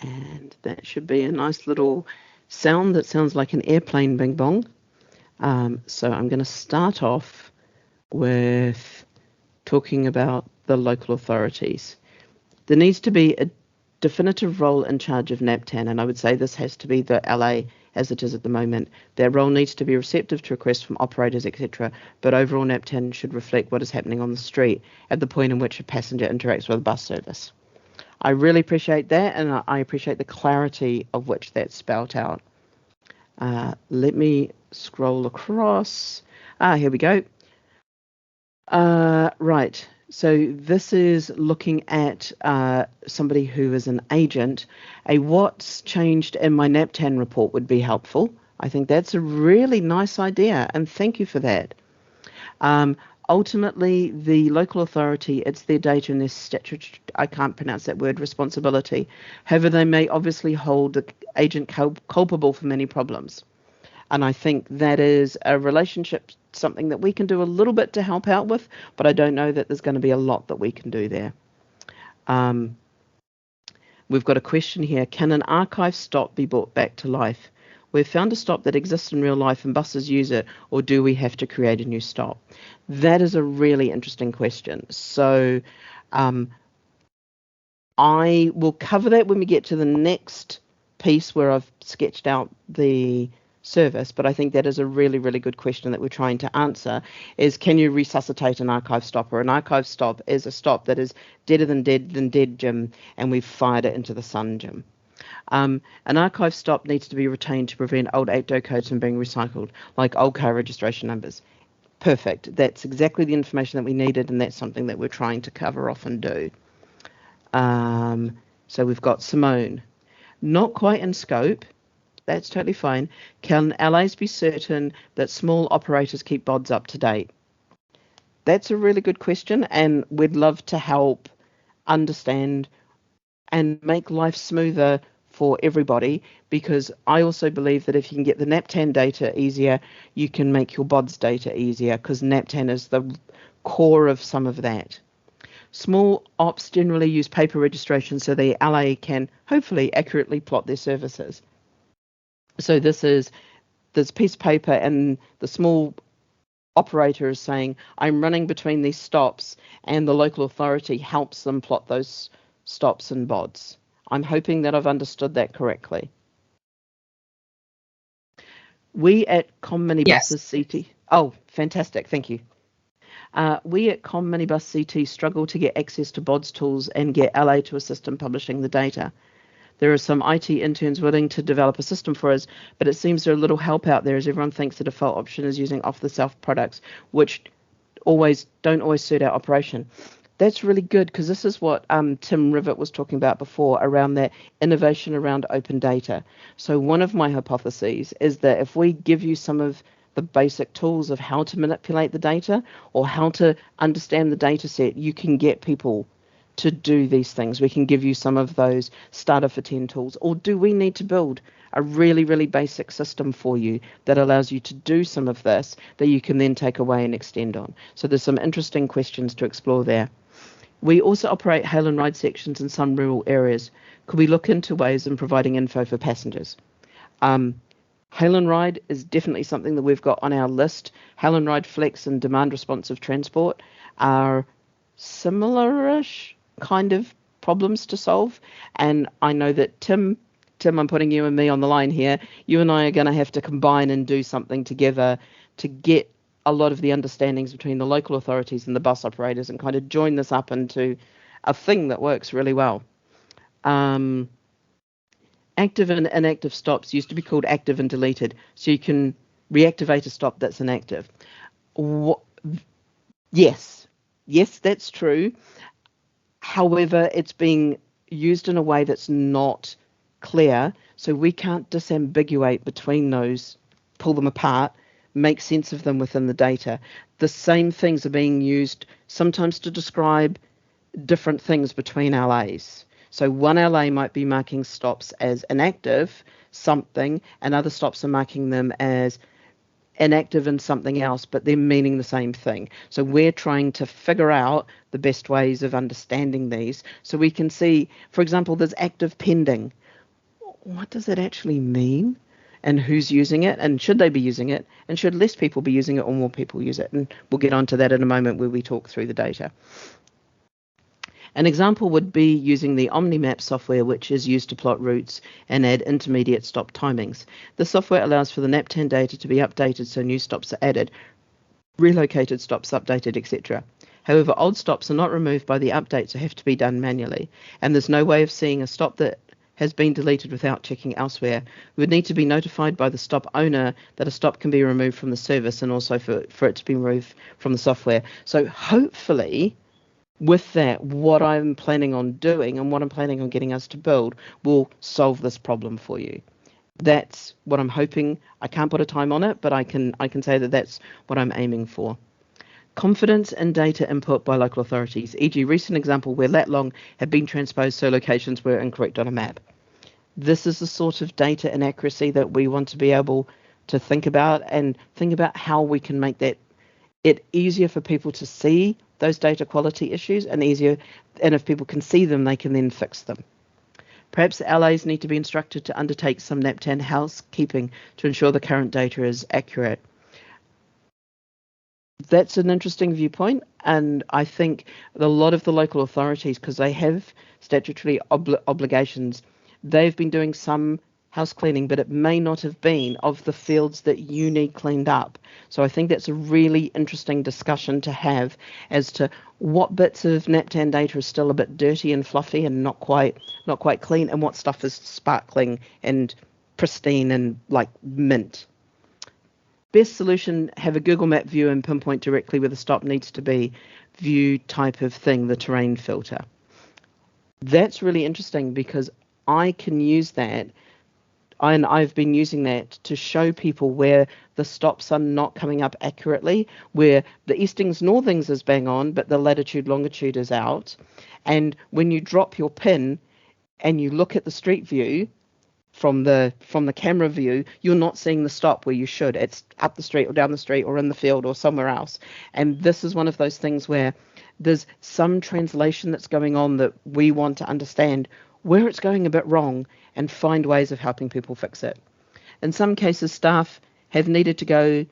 And that should be a nice little sound that sounds like an airplane bing bong. So I'm going to start off with talking about the local authorities. There needs to be a definitive role in charge of NaPTAN, and I would say this has to be the LA as it is at the moment. Their role needs to be receptive to requests from operators, etc., but overall NaPTAN should reflect what is happening on the street at the point in which a passenger interacts with a bus service. I really appreciate that, and I appreciate the clarity of which that's spelled out. Let me scroll across. Here we go. Right. So this is looking at somebody who is an agent. A what's changed in my NaPTAN report would be helpful. I think that's a really nice idea, and thank you for that. Ultimately, the local authority, it's their data and their statutory, I can't pronounce that word, responsibility. However, they may obviously hold the agent culpable for many problems. And I think that is a relationship, something that we can do a little bit to help out with, but I don't know that there's going to be a lot that we can do there. We've got a question here. Can an archive stop be brought back to life? We've found a stop that exists in real life and buses use it, or do we have to create a new stop? That is a really interesting question. So I will cover that when we get to the next piece where I've sketched out the service, but I think that is a really, really good question that we're trying to answer, is can you resuscitate an archive stop? Or an archive stop is a stop that is deader than dead, Jim, and we've fired it into the sun, Jim. An archive stop needs to be retained to prevent old APTO codes from being recycled, like old car registration numbers. Perfect. That's exactly the information that we needed, and that's something that we're trying to cover off and do. So we've got Simone. Not quite in scope. That's totally fine. Can LAs be certain that small operators keep BODS up to date? That's a really good question, and we'd love to help understand and make life smoother for everybody, because I also believe that if you can get the NaPTAN data easier, you can make your BODS data easier, because NaPTAN is the core of some of that. Small ops generally use paper registration so the LA can hopefully accurately plot their services. So this piece of paper, and the small operator is saying, I'm running between these stops, and the local authority helps them plot those stops and BODS. I'm hoping that I've understood that correctly. We at ComMiniBuses CT. Oh, fantastic. Thank you. We at ComMiniBus CT struggle to get access to BODS tools and get LA to assist in publishing the data. There are some IT interns willing to develop a system for us, but it seems there's a little help out there, as everyone thinks the default option is using off-the-shelf products, which don't always suit our operation. That's really good, because this is what Tim Rivett was talking about before, around that innovation around open data. So one of my hypotheses is that if we give you some of the basic tools of how to manipulate the data or how to understand the data set, you can get people to do these things. We can give you some of those starter for 10 tools. Or do we need to build a really, really basic system for you that allows you to do some of this that you can then take away and extend on? So there's some interesting questions to explore there. We also operate hail and ride sections in some rural areas. Could we look into ways in providing info for passengers? Hail and ride is definitely something that we've got on our list. Hail and ride flex and demand responsive transport are similar-ish kind of problems to solve, and I know that Tim, I'm putting you and me on the line here. You and I are going to have to combine and do something together to get a lot of the understandings between the local authorities and the bus operators and kind of join this up into a thing that works really well. Active and inactive stops used to be called active and deleted, so you can reactivate a stop that's inactive. Yes, that's true. However, it's being used in a way that's not clear, so we can't disambiguate between those, pull them apart, make sense of them within the data. The same things are being used sometimes to describe different things between LAs. So one LA might be marking stops as inactive something, and other stops are marking them as inactive in something else, but they're meaning the same thing. So we're trying to figure out the best ways of understanding these so we can see, for example, there's active pending. What does that actually mean? And who's using it? And should they be using it? And should less people be using it or more people use it? And we'll get onto that in a moment where we talk through the data. An example would be using the OmniMap software, which is used to plot routes and add intermediate stop timings. The software allows for the NaPTAN data to be updated so new stops are added, relocated stops updated, etc. However, old stops are not removed by the update, so have to be done manually. And there's no way of seeing a stop that has been deleted without checking elsewhere. We would need to be notified by the stop owner that a stop can be removed from the service, and also for it to be removed from the software. So hopefully with that, what I'm planning on doing and what I'm planning on getting us to build will solve this problem for you. That's what I'm hoping. I can't put a time on it, but I can say that that's what I'm aiming for. Confidence in data input by local authorities, e.g. recent example where lat long have been transposed so locations were incorrect on a map. This is the sort of data inaccuracy that we want to be able to think about, and think about how we can make that it easier for people to see those data quality issues, and if people can see them, they can then fix them. Perhaps LAs need to be instructed to undertake some NaPTAN housekeeping to ensure the current data is accurate. That's an interesting viewpoint, and I think a lot of the local authorities, because they have statutory obligations, they've been doing some house cleaning, but it may not have been of the fields that you need cleaned up. So I think that's a really interesting discussion to have as to what bits of NaPTAN data is still a bit dirty and fluffy and not quite clean, and what stuff is sparkling and pristine and like mint. Best solution, have a Google Map view and pinpoint directly where the stop needs to be, view type of thing, the terrain filter. That's really interesting because I can use that, and I've been using that to show people where the stops are not coming up accurately, where the eastings northings is bang on, but the latitude longitude is out. And when you drop your pin and you look at the street view, from the camera view, you're not seeing the stop where you should. It's up the street or down the street or in the field or somewhere else. And this is one of those things where there's some translation that's going on that we want to understand where it's going a bit wrong and find ways of helping people fix it. In some cases, staff have needed to go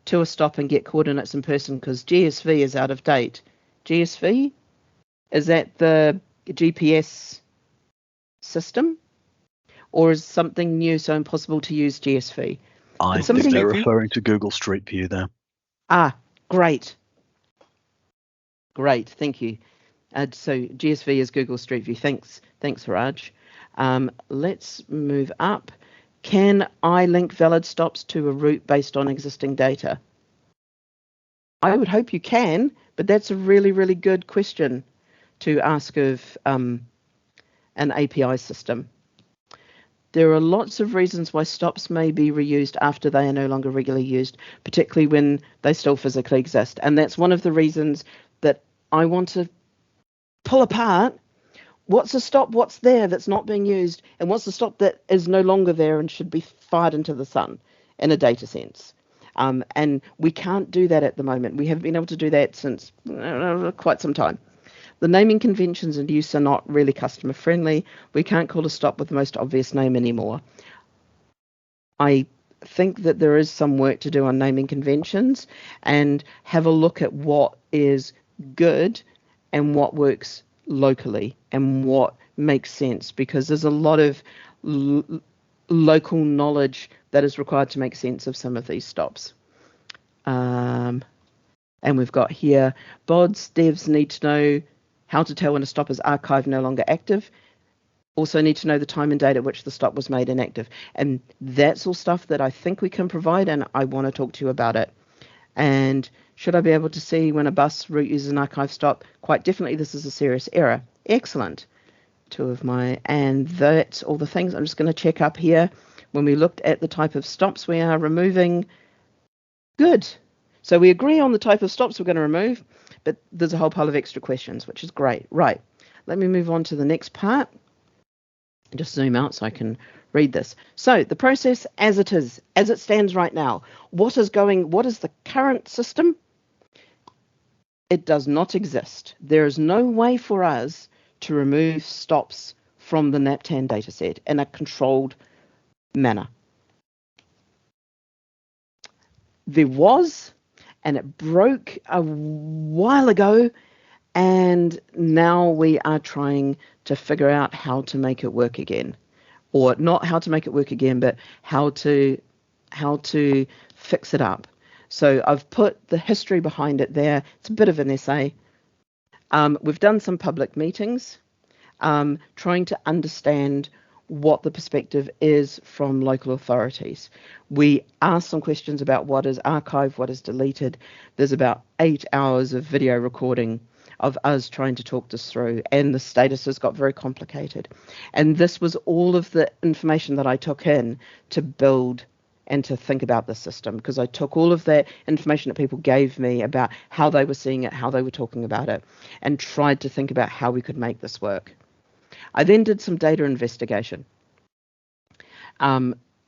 to a stop and get coordinates in person because GSV is out of date. GSV? Is that the GPS system? Or is something new so impossible to use GSV? I think they're referring to Google Street View there. Ah, great. Great, thank you. So GSV is Google Street View. Thanks, Raj. Let's move up. Can I link valid stops to a route based on existing data? I would hope you can, but that's a really, really good question to ask of an API system. There are lots of reasons why stops may be reused after they are no longer regularly used, particularly when they still physically exist. And that's one of the reasons that I want to pull apart what's a stop, what's there that's not being used, and what's the stop that is no longer there and should be fired into the sun in a data sense. And we can't do that at the moment. We haven't been able to do that since quite some time. The naming conventions and use are not really customer friendly. We can't call a stop with the most obvious name anymore. I think that there is some work to do on naming conventions and have a look at what is good and what works locally and what makes sense, because there's a lot of local knowledge that is required to make sense of some of these stops. And we've got here, BODS devs need to know how to tell when a stop is archived no longer active. Also need to know the time and date at which the stop was made inactive. And that's all stuff that I think we can provide, and I want to talk to you about it. And should I be able to see when a bus route uses an archive stop? Quite definitely, this is a serious error. Excellent. And that's all the things. I'm just going to check up here. When we looked at the type of stops we are removing, good. So we agree on the type of stops we're going to remove, but there's a whole pile of extra questions, which is great. Right, let me move on to the next part. Just zoom out so I can read this. So the process as it is, as it stands right now, what is the current system? It does not exist. There is no way for us to remove stops from the NaPTAN dataset in a controlled manner. There was, and it broke a while ago, and now we are trying to figure out how to make it work again. Or not how to make it work again, but how to fix it up. So I've put the history behind it there. It's a bit of an essay. We've done some public meetings, trying to understand what the perspective is from local authorities. We asked some questions about what is archived, what is deleted. There's about 8 hours of video recording of us trying to talk this through, and the statuses got very complicated. And this was all of the information that I took in to build and to think about the system, because I took all of that information that people gave me about how they were seeing it, how they were talking about it, and tried to think about how we could make this work. I then did some data investigation.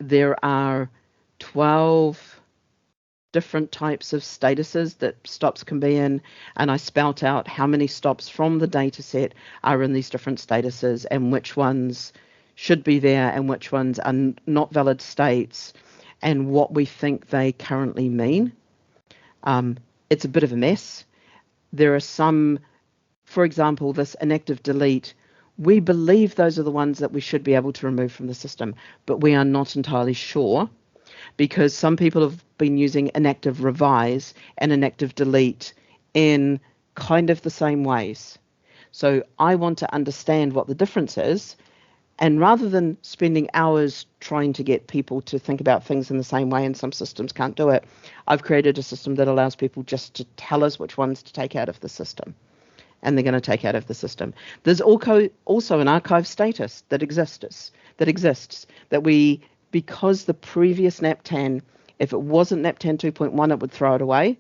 There are 12 different types of statuses that stops can be in, and I spout out how many stops from the data set are in these different statuses and which ones should be there and which ones are not valid states and what we think they currently mean. It's a bit of a mess. There are some, for example, this inactive delete, we believe those are the ones that we should be able to remove from the system, but we are not entirely sure, because some people have been using inactive revise and inactive delete in kind of the same ways. So I want to understand what the difference is, and rather than spending hours trying to get people to think about things in the same way, and some systems can't do it, I've created a system that allows people just to tell us which ones to take out of the system. And they're going to take out of the system. There's also an archive status that exists that we, because the previous NaPTAN, if it wasn't NaPTAN 2.1, it would throw it away.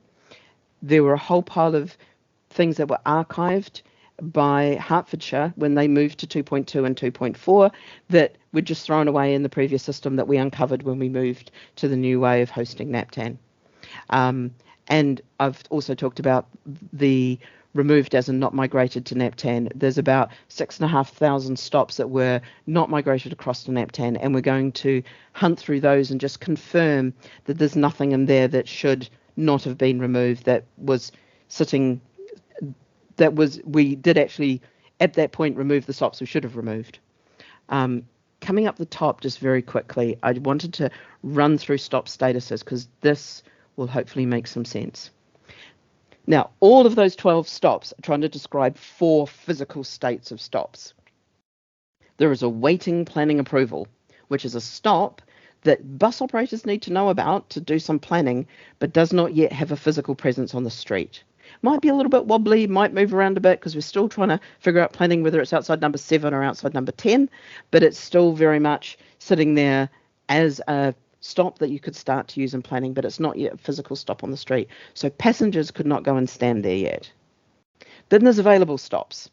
There were a whole pile of things that were archived by Hertfordshire when they moved to 2.2 and 2.4 that were just thrown away in the previous system that we uncovered when we moved to the new way of hosting NaPTAN. And I've also talked about the removed as and not migrated to NaPTAN. There's about 6,500 stops that were not migrated across to NaPTAN, and we're going to hunt through those and just confirm that there's nothing in there that should not have been removed, that was sitting, we did actually at that point remove the stops we should have removed. Coming up the top just very quickly, I wanted to run through stop statuses because this will hopefully make some sense. Now, all of those 12 stops are trying to describe 4 physical states of stops. There is a waiting planning approval, which is a stop that bus operators need to know about to do some planning, but does not yet have a physical presence on the street. Might be a little bit wobbly, might move around a bit because we're still trying to figure out planning whether it's outside number 7 or outside number 10, but it's still very much sitting there as a stop that you could start to use in planning, but it's not yet a physical stop on the street. So passengers could not go and stand there yet. Then there's available stops.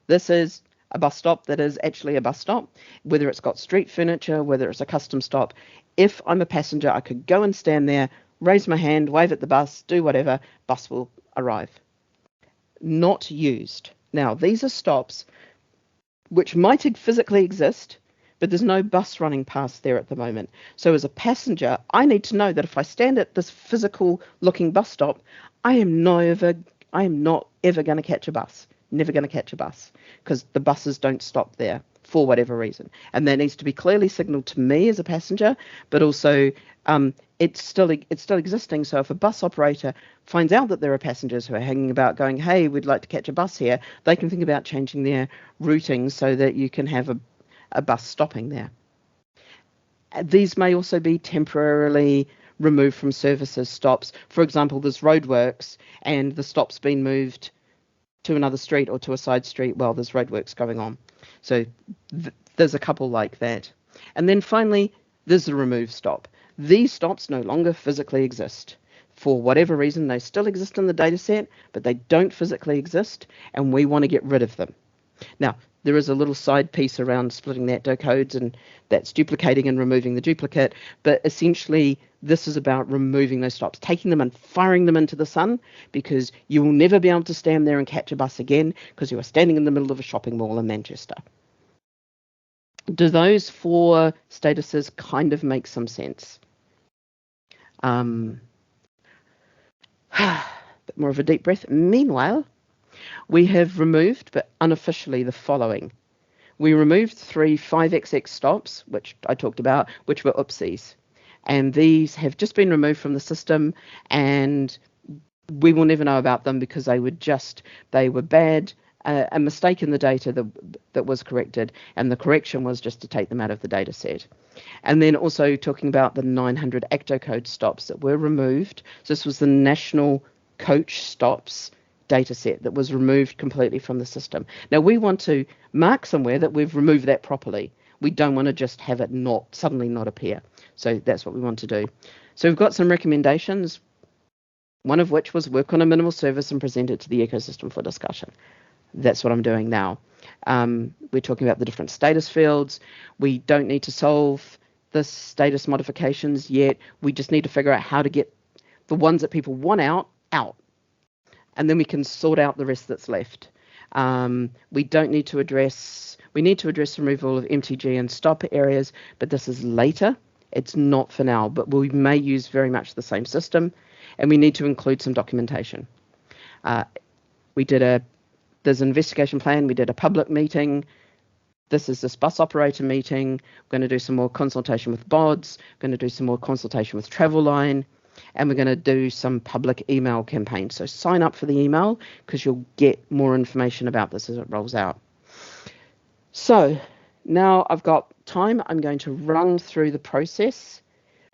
This is a bus stop that is actually a bus stop, whether it's got street furniture, whether it's a custom stop. If I'm a passenger, I could go and stand there, raise my hand, wave at the bus, do whatever, bus will arrive. Not used. Now, these are stops which might physically exist, but there's no bus running past there at the moment. So as a passenger, I need to know that if I stand at this physical looking bus stop, I am not ever going to catch a bus. Never going to catch a bus, because the buses don't stop there for whatever reason. And that needs to be clearly signalled to me as a passenger, but also it's still existing. So if a bus operator finds out that there are passengers who are hanging about going, hey, we'd like to catch a bus here, they can think about changing their routing so that you can have a bus stopping there. These may also be temporarily removed from services stops. For example, there's roadworks and the stop's been moved to another street or to a side street while there's roadworks going on. So there's a couple like that. And then finally, there's the remove stop. These stops no longer physically exist. For whatever reason, they still exist in the data set, but they don't physically exist, and we want to get rid of them. Now, there is a little side piece around splitting NATDO codes, and that's duplicating and removing the duplicate, but essentially this is about removing those stops, taking them and firing them into the sun, because you will never be able to stand there and catch a bus again because you are standing in the middle of a shopping mall in Manchester. Do those 4 statuses kind of make some sense? Bit more of a deep breath. Meanwhile, we have removed, but unofficially, the following. We removed 3 5XX stops, which I talked about, which were oopsies. And these have just been removed from the system, and we will never know about them because they were bad, a mistake in the data that was corrected, and the correction was just to take them out of the data set. And then also talking about the 900 ACTO code stops that were removed. So this was the national coach stops data set that was removed completely from the system. Now we want to mark somewhere that we've removed that properly. We don't want to just have it suddenly not appear. So that's what we want to do. So we've got some recommendations, one of which was work on a minimal service and present it to the ecosystem for discussion. That's what I'm doing now. We're talking about the different status fields. We don't need to solve the status modifications yet. We just need to figure out how to get the ones that people want out. And then we can sort out the rest that's left. We need to address removal of MTG and stop areas, but this is later. It's not for now, but we may use very much the same system, and we need to include some documentation. There's an investigation plan. We did a public meeting. This is this bus operator meeting. We're going to do some more consultation with BODS. We're going to do some more consultation with Travelline. And we're going to do some public email campaigns. So sign up for the email because you'll get more information about this as it rolls out. So now I've got time. I'm going to run through the process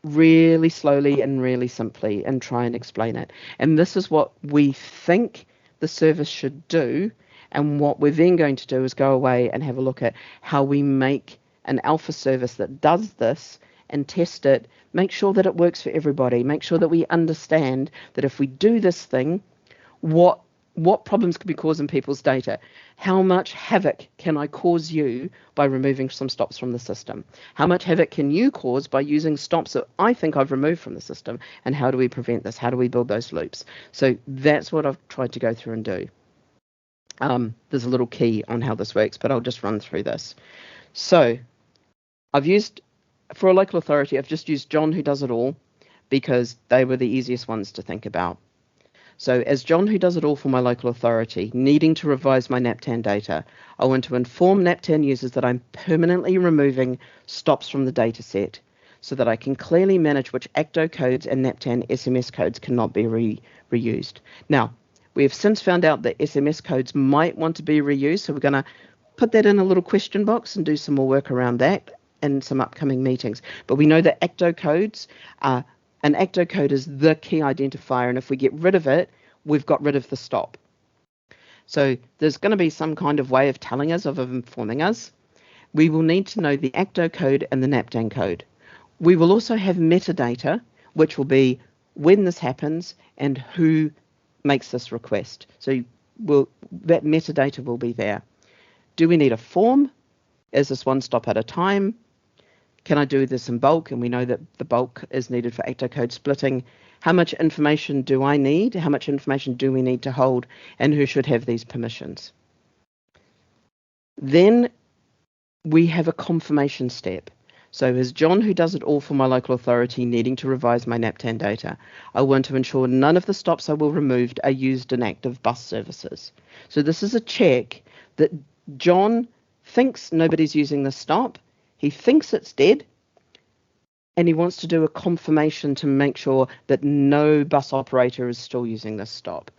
really slowly and really simply and try and explain it. And this is what we think the service should do. And what we're then going to do is go away and have a look at how we make an alpha service that does this and test it, make sure that it works for everybody, make sure that we understand that if we do this thing, what problems could be causing people's data? How much havoc can I cause you by removing some stops from the system? How much havoc can you cause by using stops that I think I've removed from the system? And how do we prevent this? How do we build those loops? So that's what I've tried to go through and do. There's a little key on how this works, but I'll just run through this. So for a local authority, I've just used John, who does it all, because they were the easiest ones to think about. So as John, who does it all for my local authority, needing to revise my NaPTAN data, I want to inform NaPTAN users that I'm permanently removing stops from the data set so that I can clearly manage which ACTO codes and NaPTAN SMS codes cannot be reused. Now, we have since found out that SMS codes might want to be reused, so we're going to put that in a little question box and do some more work around that in some upcoming meetings. But we know that ACTO codes, an ACTO code is the key identifier, and if we get rid of it, we've got rid of the stop. So there's going to be some kind of way of telling us, of informing us. We will need to know the ACTO code and the NaPTAN code. We will also have metadata, which will be when this happens and who makes this request. So that metadata will be there. Do we need a form? Is this one stop at a time? Can I do this in bulk? And we know that the bulk is needed for ACTO code splitting. How much information do I need? How much information do we need to hold? And who should have these permissions? Then we have a confirmation step. So as John, who does it all for my local authority, needing to revise my NaPTAN data, I want to ensure none of the stops I will remove are used in active bus services. So this is a check that John thinks nobody's using the stop. He thinks it's dead, and he wants to do a confirmation to make sure that no bus operator is still using this stop.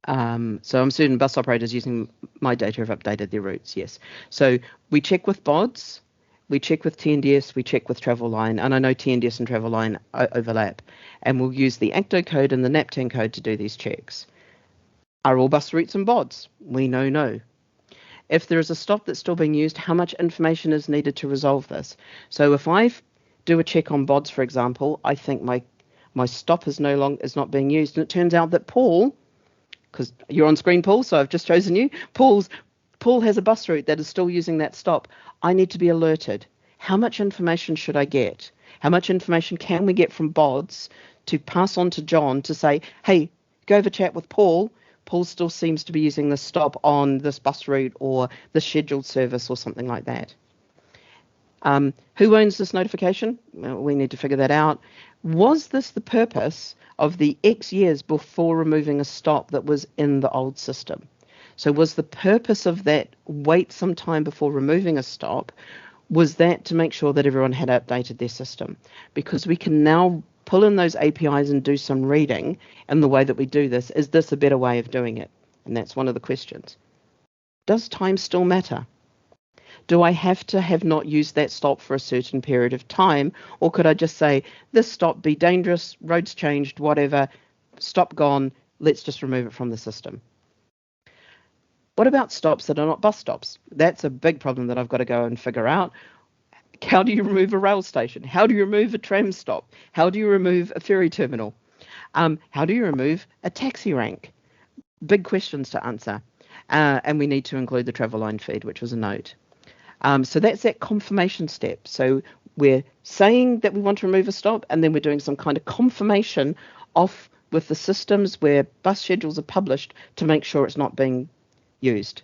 So I'm certain bus operators using my data have updated their routes, yes. So we check with BODS, we check with TNDS, we check with Travelline, and I know TNDS and Travelline overlap, and we'll use the ACTO code and the NaPTAN code to do these checks. Are all bus routes in BODS? We know no. If there is a stop that's still being used, how much information is needed to resolve this? So if I do a check on BODS, for example, I think my stop is not being used, and it turns out that Paul, because you're on screen, Paul, so I've just chosen you, Paul has a bus route that is still using that stop. I need to be alerted. How much information should I get? How much information can we get from BODS to pass on to John to say, hey, go have a chat with Paul. Paul still seems to be using the stop on this bus route or the scheduled service or something like that. Who owns this notification? Well, we need to figure that out. Was this the purpose of the X years before removing a stop that was in the old system? So was the purpose of that wait some time before removing a stop, was that to make sure that everyone had updated their system? Because we can now pull in those APIs and do some reading, and the way that we do this, is this a better way of doing it? And that's one of the questions. Does time still matter? Do I have to have not used that stop for a certain period of time, or could I just say, this stop be dangerous, roads changed, whatever, stop gone, let's just remove it from the system. What about stops that are not bus stops? That's a big problem that I've got to go and figure out. How do you remove a rail station? How do you remove a tram stop? How do you remove a ferry terminal? How do you remove a taxi rank? Big questions to answer. And we need to include the travel line feed, which was a note. So that's that confirmation step. So we're saying that we want to remove a stop, and then we're doing some kind of confirmation off with the systems where bus schedules are published to make sure it's not being used.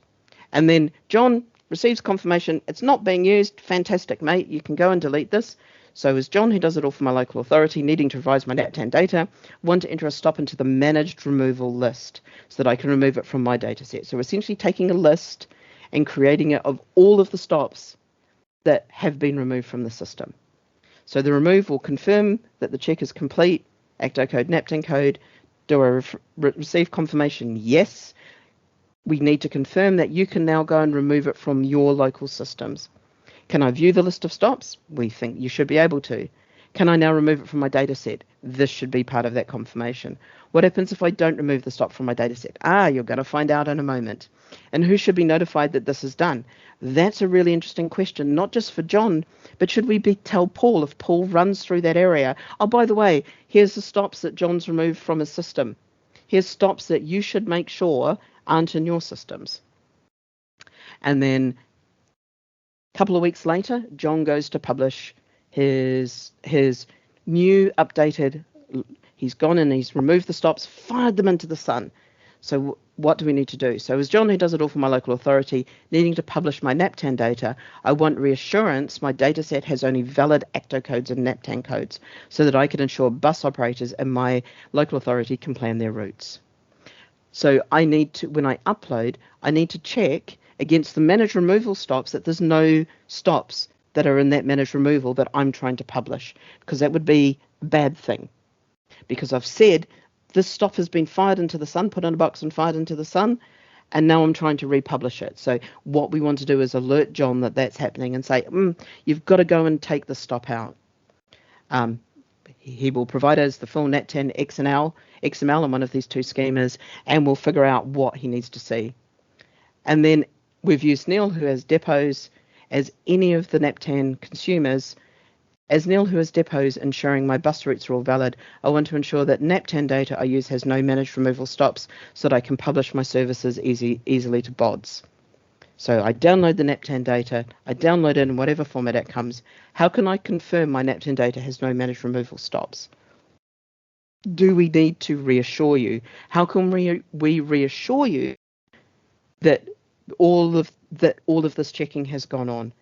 And then John receives confirmation it's not being used. Fantastic, mate. You can go and delete this. So as John, who does it all for my local authority, needing to revise my NaPTAN data, want to enter a stop into the managed removal list so that I can remove it from my data set. So we're essentially taking a list and creating it of all of the stops that have been removed from the system. So the remove will confirm that the check is complete, ACTO code, NaPTAN code. Do I receive confirmation? Yes. We need to confirm that you can now go and remove it from your local systems. Can I view the list of stops? We think you should be able to. Can I now remove it from my data set? This should be part of that confirmation. What happens if I don't remove the stop from my data set? You're going to find out in a moment. And who should be notified that this is done? That's a really interesting question, not just for John, but should we tell Paul if Paul runs through that area? Oh, by the way, here's the stops that John's removed from his system. Here's stops that you should make sure aren't in your systems. And then a couple of weeks later, John goes to publish his new updated. He's gone and he's removed the stops, fired them into the sun. So what do we need to do? So as John, who does it all for my local authority, needing to publish my NaPTAN data, I want reassurance my data set has only valid ACTO codes and NaPTAN codes so that I can ensure bus operators and my local authority can plan their routes. So I need to, when I upload, I need to check against the managed removal stops that there's no stops that are in that managed removal that I'm trying to publish, because that would be a bad thing. Because I've said this stop has been fired into the sun, put in a box and fired into the sun, and now I'm trying to republish it. So what we want to do is alert John that that's happening and say, you've got to go and take the stop out. He will provide us the full NaPTAN XML on one of these two schemas, and we'll figure out what he needs to see. And then we've used Neil, who has depots, as any of the NaPTAN consumers. As Neil, who has depots, ensuring my bus routes are all valid, I want to ensure that NaPTAN data I use has no managed removal stops so that I can publish my services easily to BODS. So I download the NaPTAN data, I download it in whatever format it comes. How can I confirm my NaPTAN data has no managed removal stops? Do we need to reassure you? How can we reassure you that all of this checking has gone on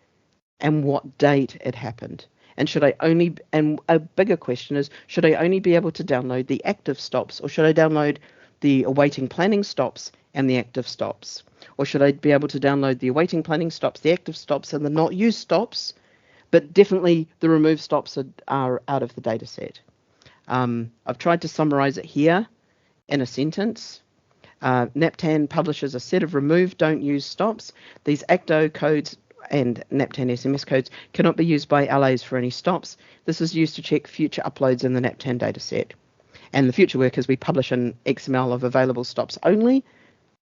and what date it happened? And a bigger question is, should I only be able to download the active stops, or should I download the awaiting planning stops and the active stops? Or should I be able to download the awaiting planning stops, the active stops, and the not used stops, but definitely the removed stops are out of the data set? I've tried to summarize it here in a sentence. NaPTAN publishes a set of remove, don't use stops. These ACTO codes and NaPTAN SMS codes cannot be used by LAs for any stops. This is used to check future uploads in the NaPTAN dataset. And the future work is we publish an XML of available stops only.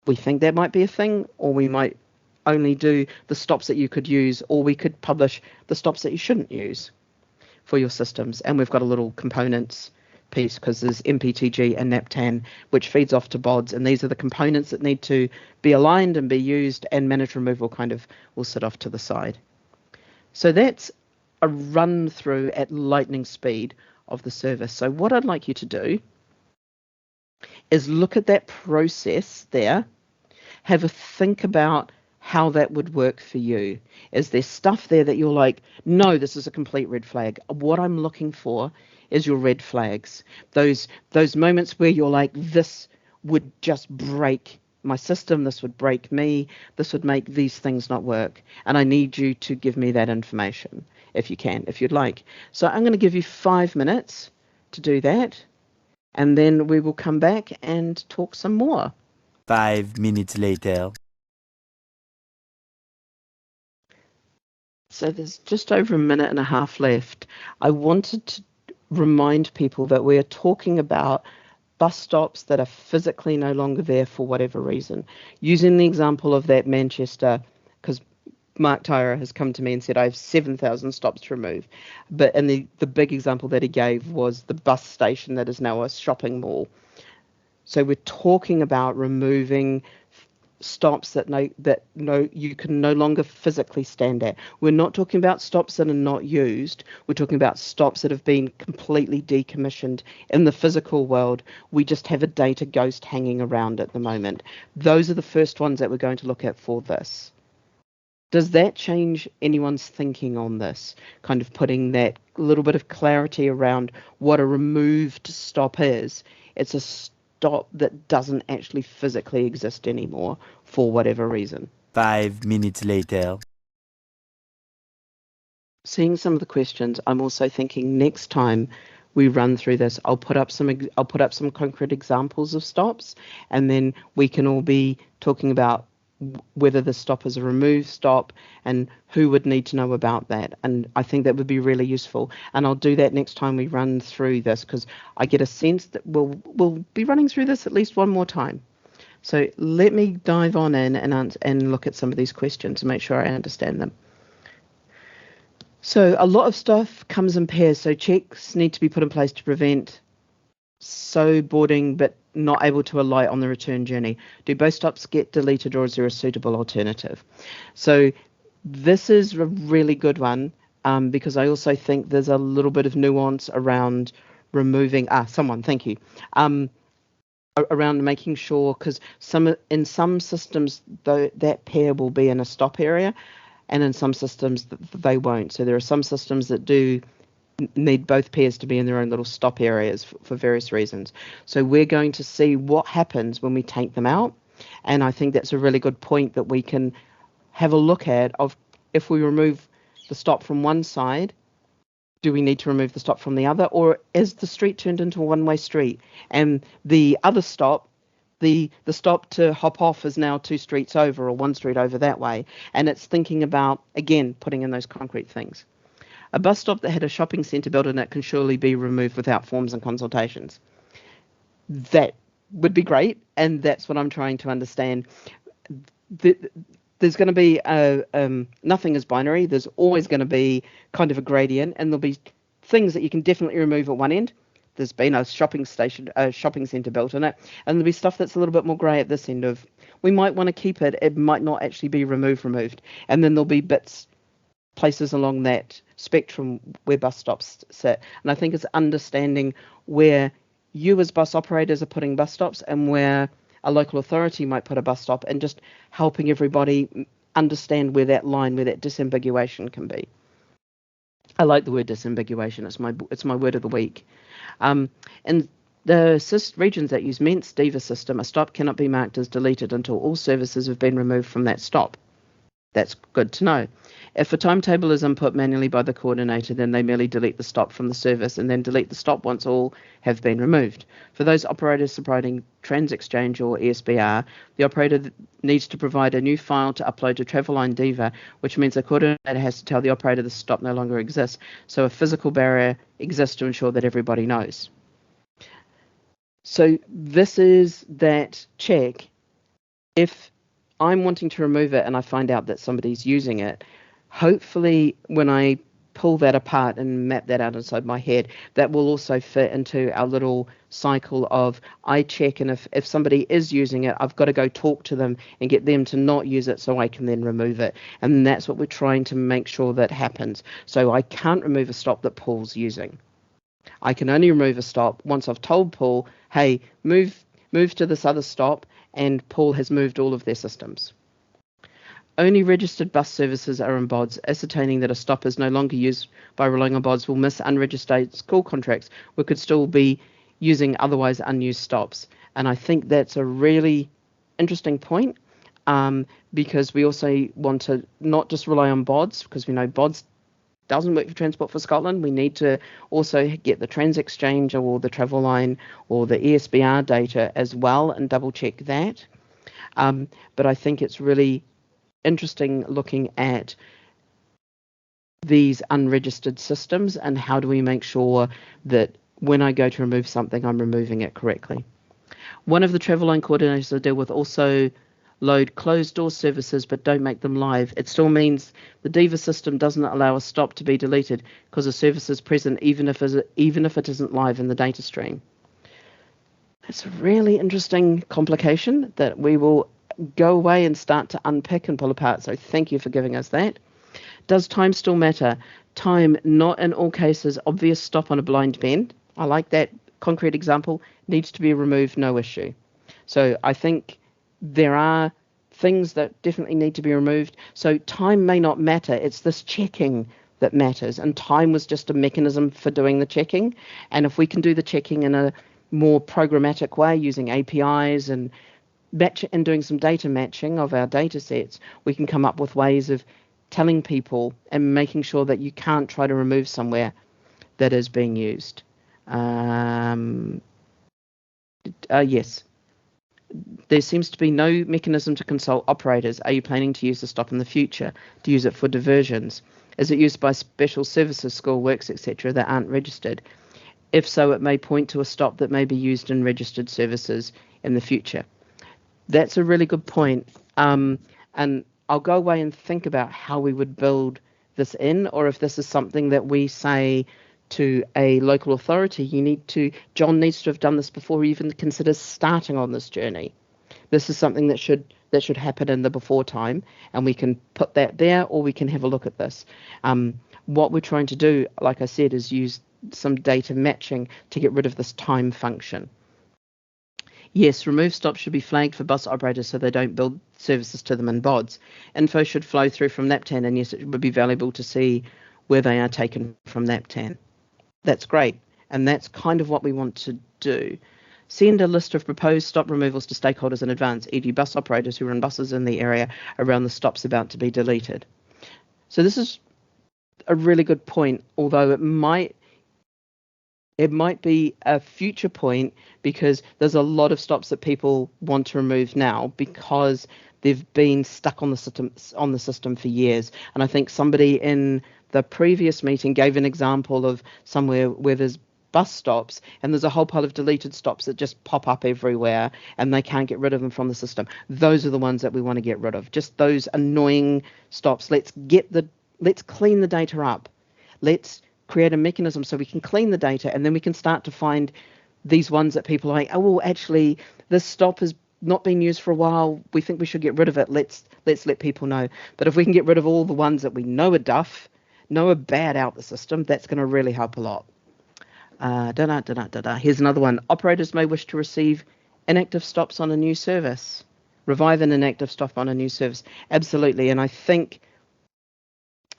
We think that might be a thing, or we might only do the stops that you could use, or we could publish the stops that you shouldn't use for your systems. And we've got a little components piece, because there's NPTG and NaPTAN, which feeds off to BODS, and these are the components that need to be aligned and be used, and managed removal kind of will sit off to the side. So that's a run through at lightning speed of the service. So what I'd like you to do is look at that process there, have a think about how that would work for you. Is there stuff there that you're like, no, this is a complete red flag? What I'm looking for is your red flags. Those moments where you're like, this would just break my system, this would break me, this would make these things not work. And I need you to give me that information, if you can, if you'd like. So I'm going to give you 5 minutes to do that, and then we will come back and talk some more. 5 minutes later. So there's just over a minute and a half left. I wanted to remind people that we are talking about bus stops that are physically no longer there for whatever reason. Using the example of that Manchester, because Mark Tyra has come to me and said, I have 7,000 stops to remove. And the big example that he gave was the bus station that is now a shopping mall. So we're talking about removing stops that you can no longer physically stand at. We're not talking about stops that are not used. We're talking about stops that have been completely decommissioned in the physical world. We just have a data ghost hanging around at the moment. Those are the first ones that we're going to look at for this. Does that change anyone's thinking on this? Kind of putting that little bit of clarity around what a removed stop is. It's a stop that doesn't actually physically exist anymore for whatever reason. 5 minutes later. Seeing some of the questions, I'm also thinking next time we run through this, I'll put up some concrete examples of stops, and then we can all be talking about whether the stop is a removed stop and who would need to know about that. And I think that would be really useful. And I'll do that next time we run through this, because I get a sense that we'll be running through this at least one more time. So let me dive on in and look at some of these questions and make sure I understand them. So a lot of stuff comes in pairs. So checks need to be put in place to prevent boarding but not able to alight on the return journey. Do both stops get deleted, or is there a suitable alternative? So this is a really good one, because I also think there's a little bit of nuance around removing thank you, around making sure, because in some systems that pair will be in a stop area, and in some systems they won't. So there are some systems that do need both pairs to be in their own little stop areas for various reasons. So we're going to see what happens when we take them out, and I think that's a really good point that we can have a look at of if we remove the stop from one side, do we need to remove the stop from the other, or is the street turned into a one-way street and the other stop, the stop to hop off is now 2 streets over or 1 street over that way, and it's thinking about, again, putting in those concrete things. A bus stop that had a shopping centre built in it can surely be removed without forms and consultations. That would be great, and that's what I'm trying to understand. There's going to be nothing is binary. There's always going to be kind of a gradient, and there'll be things that you can definitely remove at one end. There's been a shopping centre built in it, and there'll be stuff that's a little bit more grey at this end of, we might want to keep it. It might not actually be removed, and then there'll be places along that spectrum where bus stops sit. And I think it's understanding where you as bus operators are putting bus stops and where a local authority might put a bus stop, and just helping everybody understand where that line, where that disambiguation can be. I like the word disambiguation. It's my word of the week. And the regions that use MENT's DIVA system, a stop cannot be marked as deleted until all services have been removed from that stop. That's good to know. If a timetable is input manually by the coordinator, then they merely delete the stop from the service and then delete the stop once all have been removed. For those operators supporting TransExchange or ESBR, the operator needs to provide a new file to upload to Travelline DIVA, which means the coordinator has to tell the operator the stop no longer exists. So a physical barrier exists to ensure that everybody knows. So this is that check. If I'm wanting to remove it and I find out that somebody's using it, hopefully when I pull that apart and map that out inside my head, that will also fit into our little cycle of I check, and if somebody is using it, I've got to go talk to them and get them to not use it so I can then remove it. And that's what we're trying to make sure that happens. So I can't remove a stop that Paul's using. I can only remove a stop once I've told Paul, hey, move to this other stop, and Paul has moved all of their systems. Only registered bus services are in BODS. Ascertaining that a stop is no longer used by relying on BODS will miss unregistered school contracts. We could still be using otherwise unused stops. And I think that's a really interesting point, because we also want to not just rely on BODS, because we know BODS doesn't work for Transport for Scotland. We need to also get the TransExchange or the Travelline or the ESBR data as well and double check that. But I think it's really interesting looking at these unregistered systems and how do we make sure that when I go to remove something, I'm removing it correctly. One of the travel line coordinators I deal with also load closed door services but don't make them live. It still means the Diva system doesn't allow a stop to be deleted because a service is present even if it isn't live in the data stream. It's a really interesting complication that we will go away and start to unpick and pull apart. So thank you for giving us that. Does time still matter? Time, not in all cases. Obvious stop on a blind bend. I like that concrete example. Needs to be removed, no issue. So I think there are things that definitely need to be removed. So time may not matter. It's this checking that matters. And time was just a mechanism for doing the checking. And if we can do the checking in a more programmatic way using APIs and doing some data matching of our data sets, we can come up with ways of telling people and making sure that you can't try to remove somewhere that is being used. Yes. There seems to be no mechanism to consult operators. Are you planning to use the stop in the future? To use it for diversions? Is it used by special services, school works, etc. that aren't registered? If so, it may point to a stop that may be used in registered services in the future. That's a really good point. And I'll go away and think about how we would build this in, or if this is something that we say to a local authority, John needs to have done this before he even considers starting on this journey. This is something that should happen in the before time, and we can put that there, or we can have a look at this. What we're trying to do, like I said, is use some data matching to get rid of this time function. Yes, remove stops should be flagged for bus operators so they don't build services to them in BODS. Info should flow through from NaPTAN, and yes, it would be valuable to see where they are taken from NaPTAN. That's great, and that's kind of what we want to do. Send a list of proposed stop removals to stakeholders in advance, e.g. bus operators who run buses in the area around the stops about to be deleted. So this is a really good point, although it might be a future point because there's a lot of stops that people want to remove now because they've been stuck on the system for years. And I think somebody in the previous meeting gave an example of somewhere where there's bus stops and there's a whole pile of deleted stops that just pop up everywhere and they can't get rid of them from the system. Those are the ones that we want to get rid of. Just those annoying stops. Let's clean the data up. Let's create a mechanism so we can clean the data, and then we can start to find these ones that people are like, oh, well, actually, this stop has not been used for a while. We think we should get rid of it. Let's let people know. But if we can get rid of all the ones that we know are duff, know are bad out the system, that's going to really help a lot. Here's another one. Operators may wish to receive inactive stops on a new service. Revive an inactive stop on a new service. Absolutely. And I think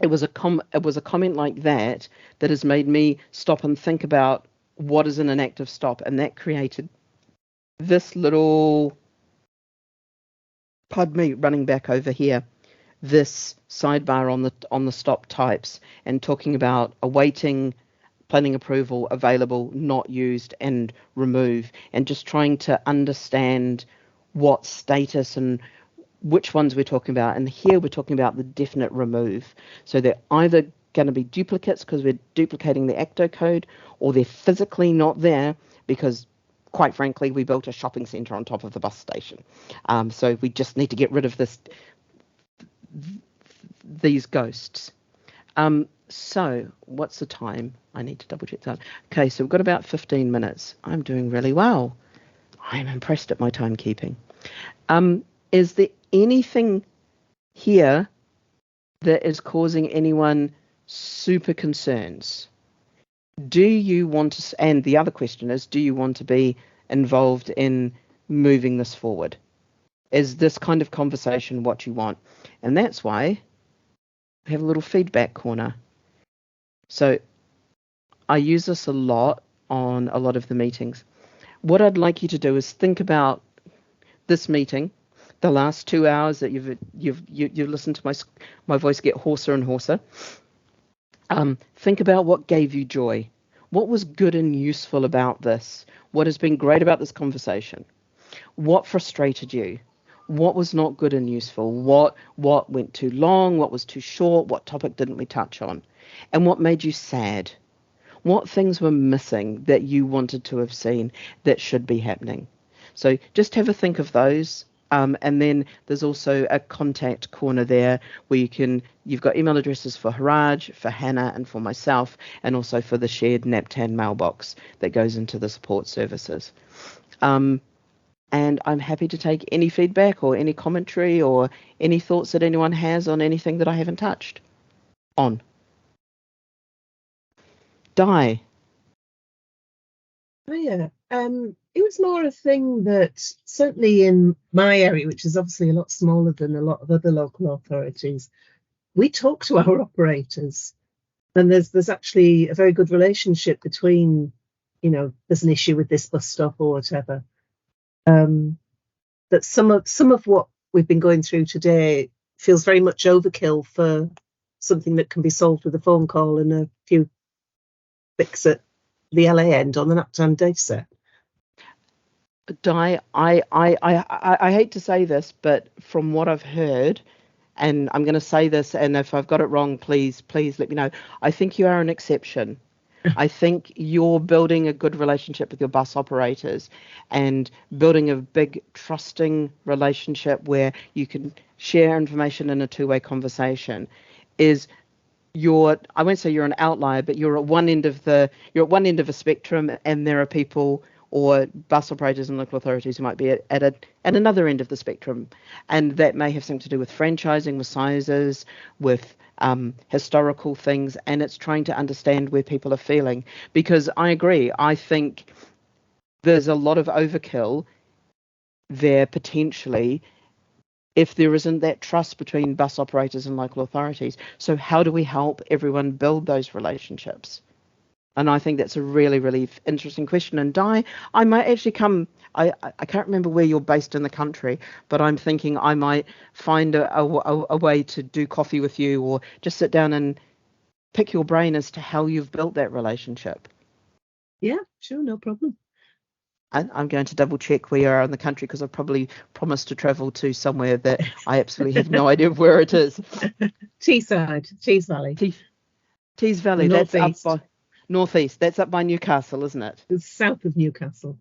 it was a comment like that that has made me stop and think about what is an inactive stop, and that created this little, pardon me, running back over here, this sidebar on the stop types and talking about awaiting planning approval, available, not used, and remove, and just trying to understand what status and which ones we're talking about. And here we're talking about the definite remove. So they're either going to be duplicates because we're duplicating the ACTO code, or they're physically not there because, quite frankly, we built a shopping centre on top of the bus station. So we just need to get rid of these ghosts. So what's the time? I need to double check that. Okay, so we've got about 15 minutes. I'm doing really well. I'm impressed at my timekeeping. Is there anything here that is causing anyone super concerns? Do you want to, and the other question is, do you want to be involved in moving this forward? Is this kind of conversation what you want? And that's why we have a little feedback corner. So I use this a lot on a lot of the meetings. What I'd like you to do is think about this meeting, the last 2 hours that you've listened to my voice get hoarser and hoarser. Think about what gave you joy. What was good and useful about this? What has been great about this conversation? What frustrated you? What was not good and useful? What went too long? What was too short? What topic didn't we touch on? And what made you sad? what things were missing that you wanted to have seen that should be happening. So just have a think of those. And then there's also a contact corner there where you've got email addresses for Haraj, for Hannah, and for myself, and also for the shared NaPTAN mailbox that goes into the support services. And I'm happy to take any feedback or any commentary or any thoughts that anyone has on anything that I haven't touched on. Di. Oh, yeah. It was more a thing that certainly in my area, which is obviously a lot smaller than a lot of other local authorities, we talk to our operators, and there's actually a very good relationship between, there's an issue with this bus stop or whatever. That some of what we've been going through today feels very much overkill for something that can be solved with a phone call and a few clicks at the LA end on the NaPTAN data set. Di, I hate to say this, but from what I've heard, and I'm going to say this, and if I've got it wrong, please let me know. I think you are an exception. I think you're building a good relationship with your bus operators and building a big trusting relationship where you can share information in a two-way conversation. I won't say you're an outlier, but you're at one end of a spectrum, and there are people or bus operators and local authorities who might be at another end of the spectrum, and that may have something to do with franchising, with sizes, with historical things, and it's trying to understand where people are feeling. Because I agree, I think there's a lot of overkill there potentially if there isn't that trust between bus operators and local authorities. So how do we help everyone build those relationships? And I think that's a really, really interesting question. And Di, I might actually come, I can't remember where you're based in the country, but I'm thinking I might find a way to do coffee with you or just sit down and pick your brain as to how you've built that relationship. Yeah, sure, no problem. I'm going to double check where you are in the country because I've probably promised to travel to somewhere that I absolutely have no idea where it is. Teesside, Tees Valley. Tees Valley, that's up by northeast. That's up by Newcastle, isn't it? It's south of Newcastle.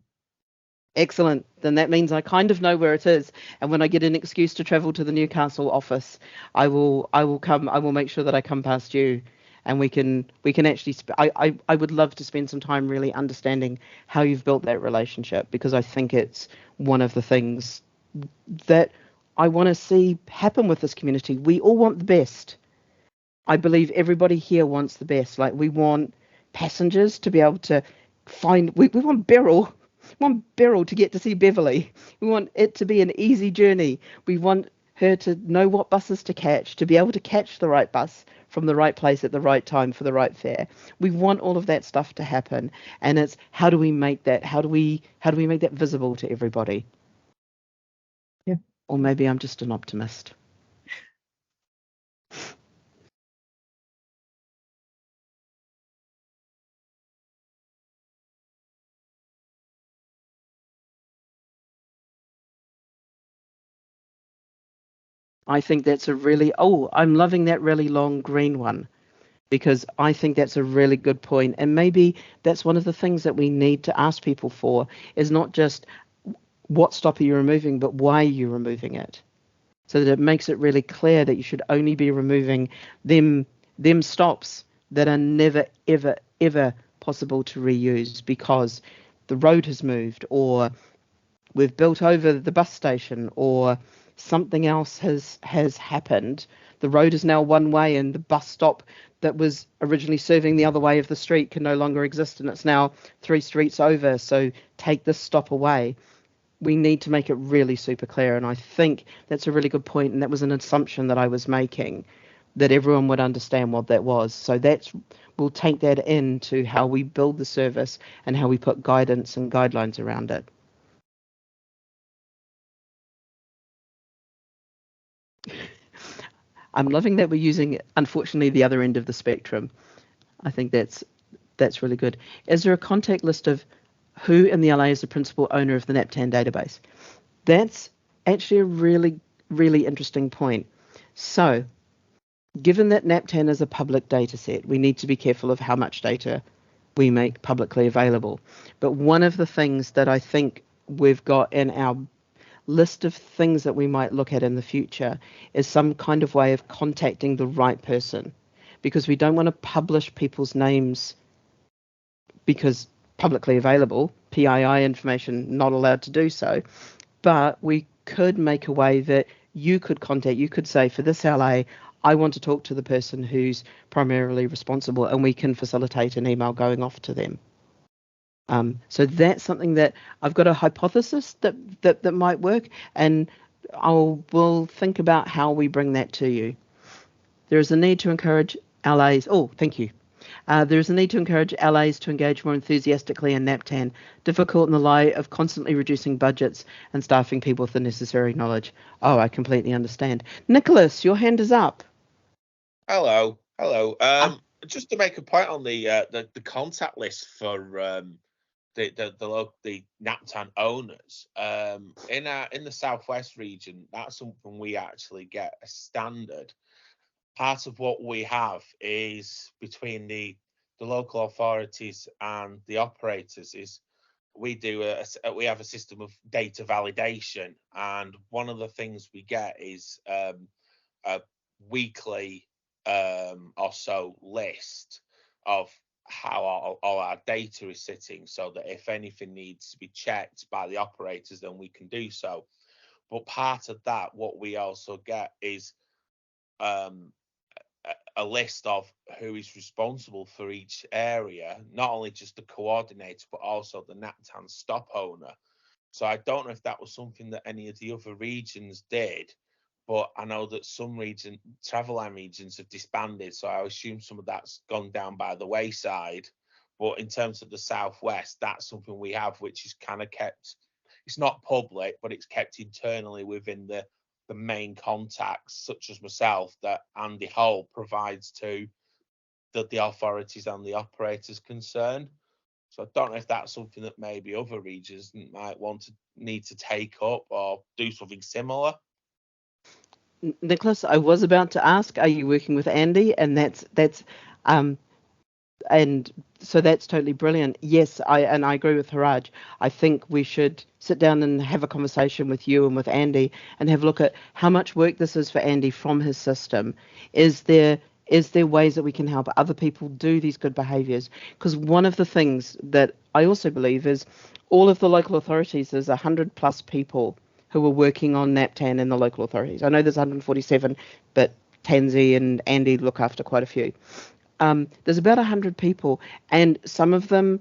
Excellent. Then that means I kind of know where it is. And when I get an excuse to travel to the Newcastle office, I will come. I will make sure that I come past you, and we can actually. I would love to spend some time really understanding how you've built that relationship, because I think it's one of the things that I want to see happen with this community. We all want the best. I believe everybody here wants the best. Like, we want passengers to be able to find. We want Beryl. We want Beryl to get to see Beverly. We want it to be an easy journey. We want her to know what buses to catch, to be able to catch the right bus from the right place at the right time for the right fare. We want all of that stuff to happen, and it's how do we make that? How do we make that visible to everybody? Yeah. Or maybe I'm just an optimist. I think that's I'm loving that really long green one, because I think that's a really good point. And maybe that's one of the things that we need to ask people for, is not just what stop are you removing, but why are you removing it? So that it makes it really clear that you should only be removing them stops that are never, ever, ever possible to reuse because the road has moved, or we've built over the bus station, or something else has happened. The road is now one way, and the bus stop that was originally serving the other way of the street can no longer exist, and it's now 3 streets over. So take this stop away. We need to make it really super clear, and I think that's a really good point, and that was an assumption that I was making, that everyone would understand what that was. So we'll take that into how we build the service and how we put guidance and guidelines around it. I'm loving that we're using, unfortunately, the other end of the spectrum. I think that's really good. Is there a contact list of who in the LA is the principal owner of the NaPTAN database? That's actually a really, really interesting point. So, given that NaPTAN is a public data set, we need to be careful of how much data we make publicly available. But one of the things that I think we've got in our list of things that we might look at in the future is some kind of way of contacting the right person, because we don't want to publish people's names because publicly available, PII information, not allowed to do so. But we could make a way that you could contact, you could say, for this LA, I want to talk to the person who's primarily responsible, and we can facilitate an email going off to them. So that's something that I've got a hypothesis that might work, and we'll think about how we bring that to you. There is a need to encourage LAs. Oh, thank you. There is a need to encourage LAs to engage more enthusiastically in NaPTAN, difficult in the light of constantly reducing budgets and staffing people with the necessary knowledge. Oh, I completely understand. Nicholas, your hand is up. Hello. Just to make a point on the contact list for the NaPTAN owners, in the Southwest region, that's something we actually get a standard. Part of what we have is between the local authorities and the operators is we have a system of data validation, and one of the things we get is a weekly or so list of how all our data is sitting, so that if anything needs to be checked by the operators, then we can do so. But part of that, what we also get is a list of who is responsible for each area, not only just the coordinator, but also the NaPTAN stop owner. So I don't know if that was something that any of the other regions did, but I know that some travel line regions have disbanded, so I assume some of that's gone down by the wayside. But in terms of the Southwest, that's something we have, which is kind of kept, it's not public, but it's kept internally within the main contacts, such as myself, that Andy Hull provides to the authorities and the operators concerned. So I don't know if that's something that maybe other regions might need to take up or do something similar. Nicholas, I was about to ask, are you working with Andy? And and so that's totally brilliant. Yes, I agree with Haraj. I think we should sit down and have a conversation with you and with Andy and have a look at how much work this is for Andy from his system. Is there ways that we can help other people do these good behaviours? Because one of the things that I also believe is all of the local authorities, there's 100+ people who are working on NaPTAN in the local authorities. I know there's 147, but Tansy and Andy look after quite a few. There's about 100 people, and some of them,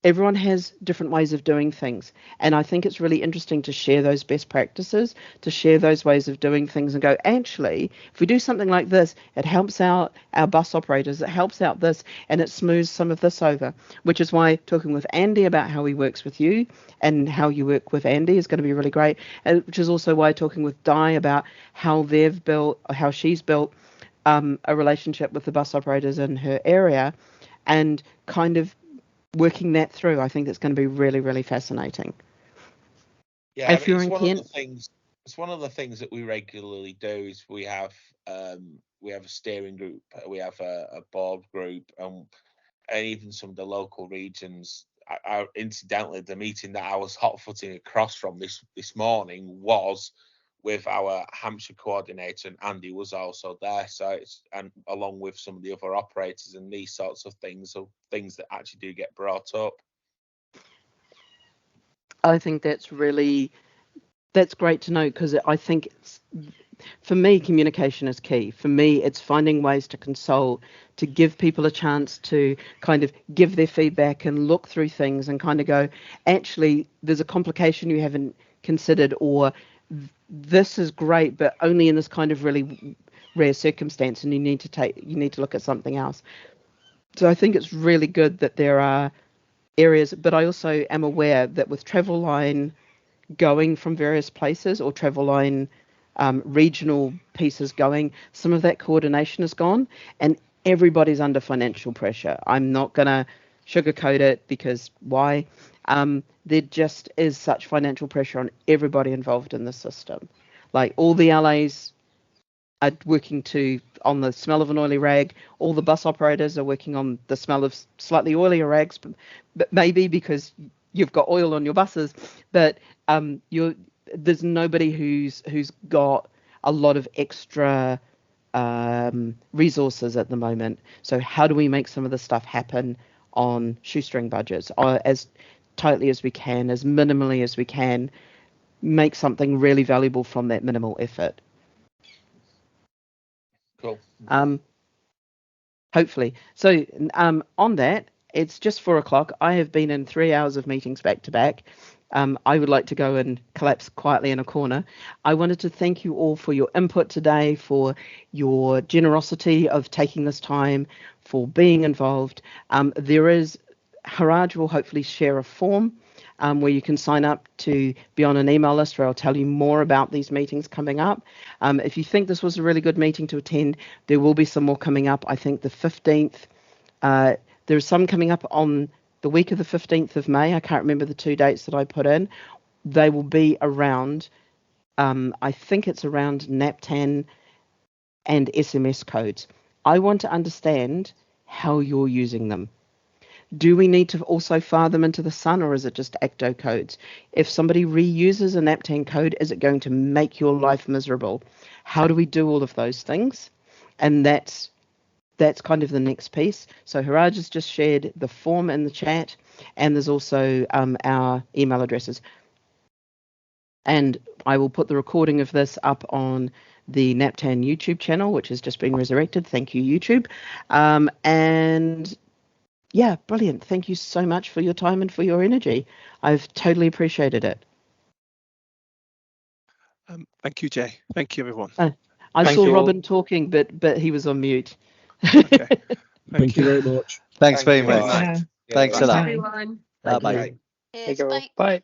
everyone has different ways of doing things. And I think it's really interesting to share those best practices, to share those ways of doing things and go, actually, if we do something like this, it helps out our bus operators, it helps out this, and it smooths some of this over, which is why talking with Andy about how he works with you and how you work with Andy is going to be really great, which is also why talking with Di about how they've built, or how she's built a relationship with the bus operators in her area and kind of working that through. I think it's going to be really, really fascinating. Yeah, I mean, it's one of the things that we regularly do is we have a steering group, we have a board group, and even some of the local regions. Incidentally, the meeting that I was hot-footing across from this morning was with our Hampshire coordinator, and Andy was also there. So and along with some of the other operators, and these sorts of things are things that actually do get brought up. I think that's great to know, because I think for me, communication is key. For me, it's finding ways to consult, to give people a chance to kind of give their feedback and look through things and kind of go, actually, there's a complication you haven't considered, or this is great, but only in this kind of really rare circumstance, and you need to look at something else. So I think it's really good that there are areas, but I also am aware that with travel line going from various places, or travel line regional pieces going, some of that coordination is gone, and everybody's under financial pressure. I'm not going to sugarcoat it, because why? There just is such financial pressure on everybody involved in the system. Like all the LAs are working on the smell of an oily rag. All the bus operators are working on the smell of slightly oilier rags, but maybe because you've got oil on your buses. But there's nobody who's got a lot of extra resources at the moment. So how do we make some of this stuff happen on shoestring budgets, or as tightly as we can, as minimally as we can, make something really valuable from that minimal effort? Cool. Hopefully. So on that, it's just 4 o'clock. I have been in 3 hours of meetings back to back. I would like to go and collapse quietly in a corner. I wanted to thank you all for your input today, for your generosity of taking this time, for being involved. Haraj will hopefully share a form where you can sign up to be on an email list where I'll tell you more about these meetings coming up. If you think this was a really good meeting to attend, there will be some more coming up. I think the 15th, there's some coming up on the week of the 15th of May. I can't remember the 2 dates that I put in. They will be around, I think it's around NaPTAN and SMS codes. I want to understand how you're using them. Do we need to also fire them into the sun, or is it just ACTO codes? If somebody reuses a NaPTAN code, is it going to make your life miserable? How do we do all of those things? And that's kind of the next piece. So Haraj has just shared the form in the chat, and there's also our email addresses. And I will put the recording of this up on the NaPTAN YouTube channel, which has just been resurrected. Thank you, YouTube. And yeah, brilliant. Thank you so much for your time and for your energy. I've totally appreciated it. Thank you, Jay. Thank you, everyone. I saw Robin talking, but he was on mute. Okay. Thank you very much. Thanks very Thank you. much. Bye. Thanks a Thanks, lot. everyone. Bye bye. Bye. Cheers, Take care. bye. Bye.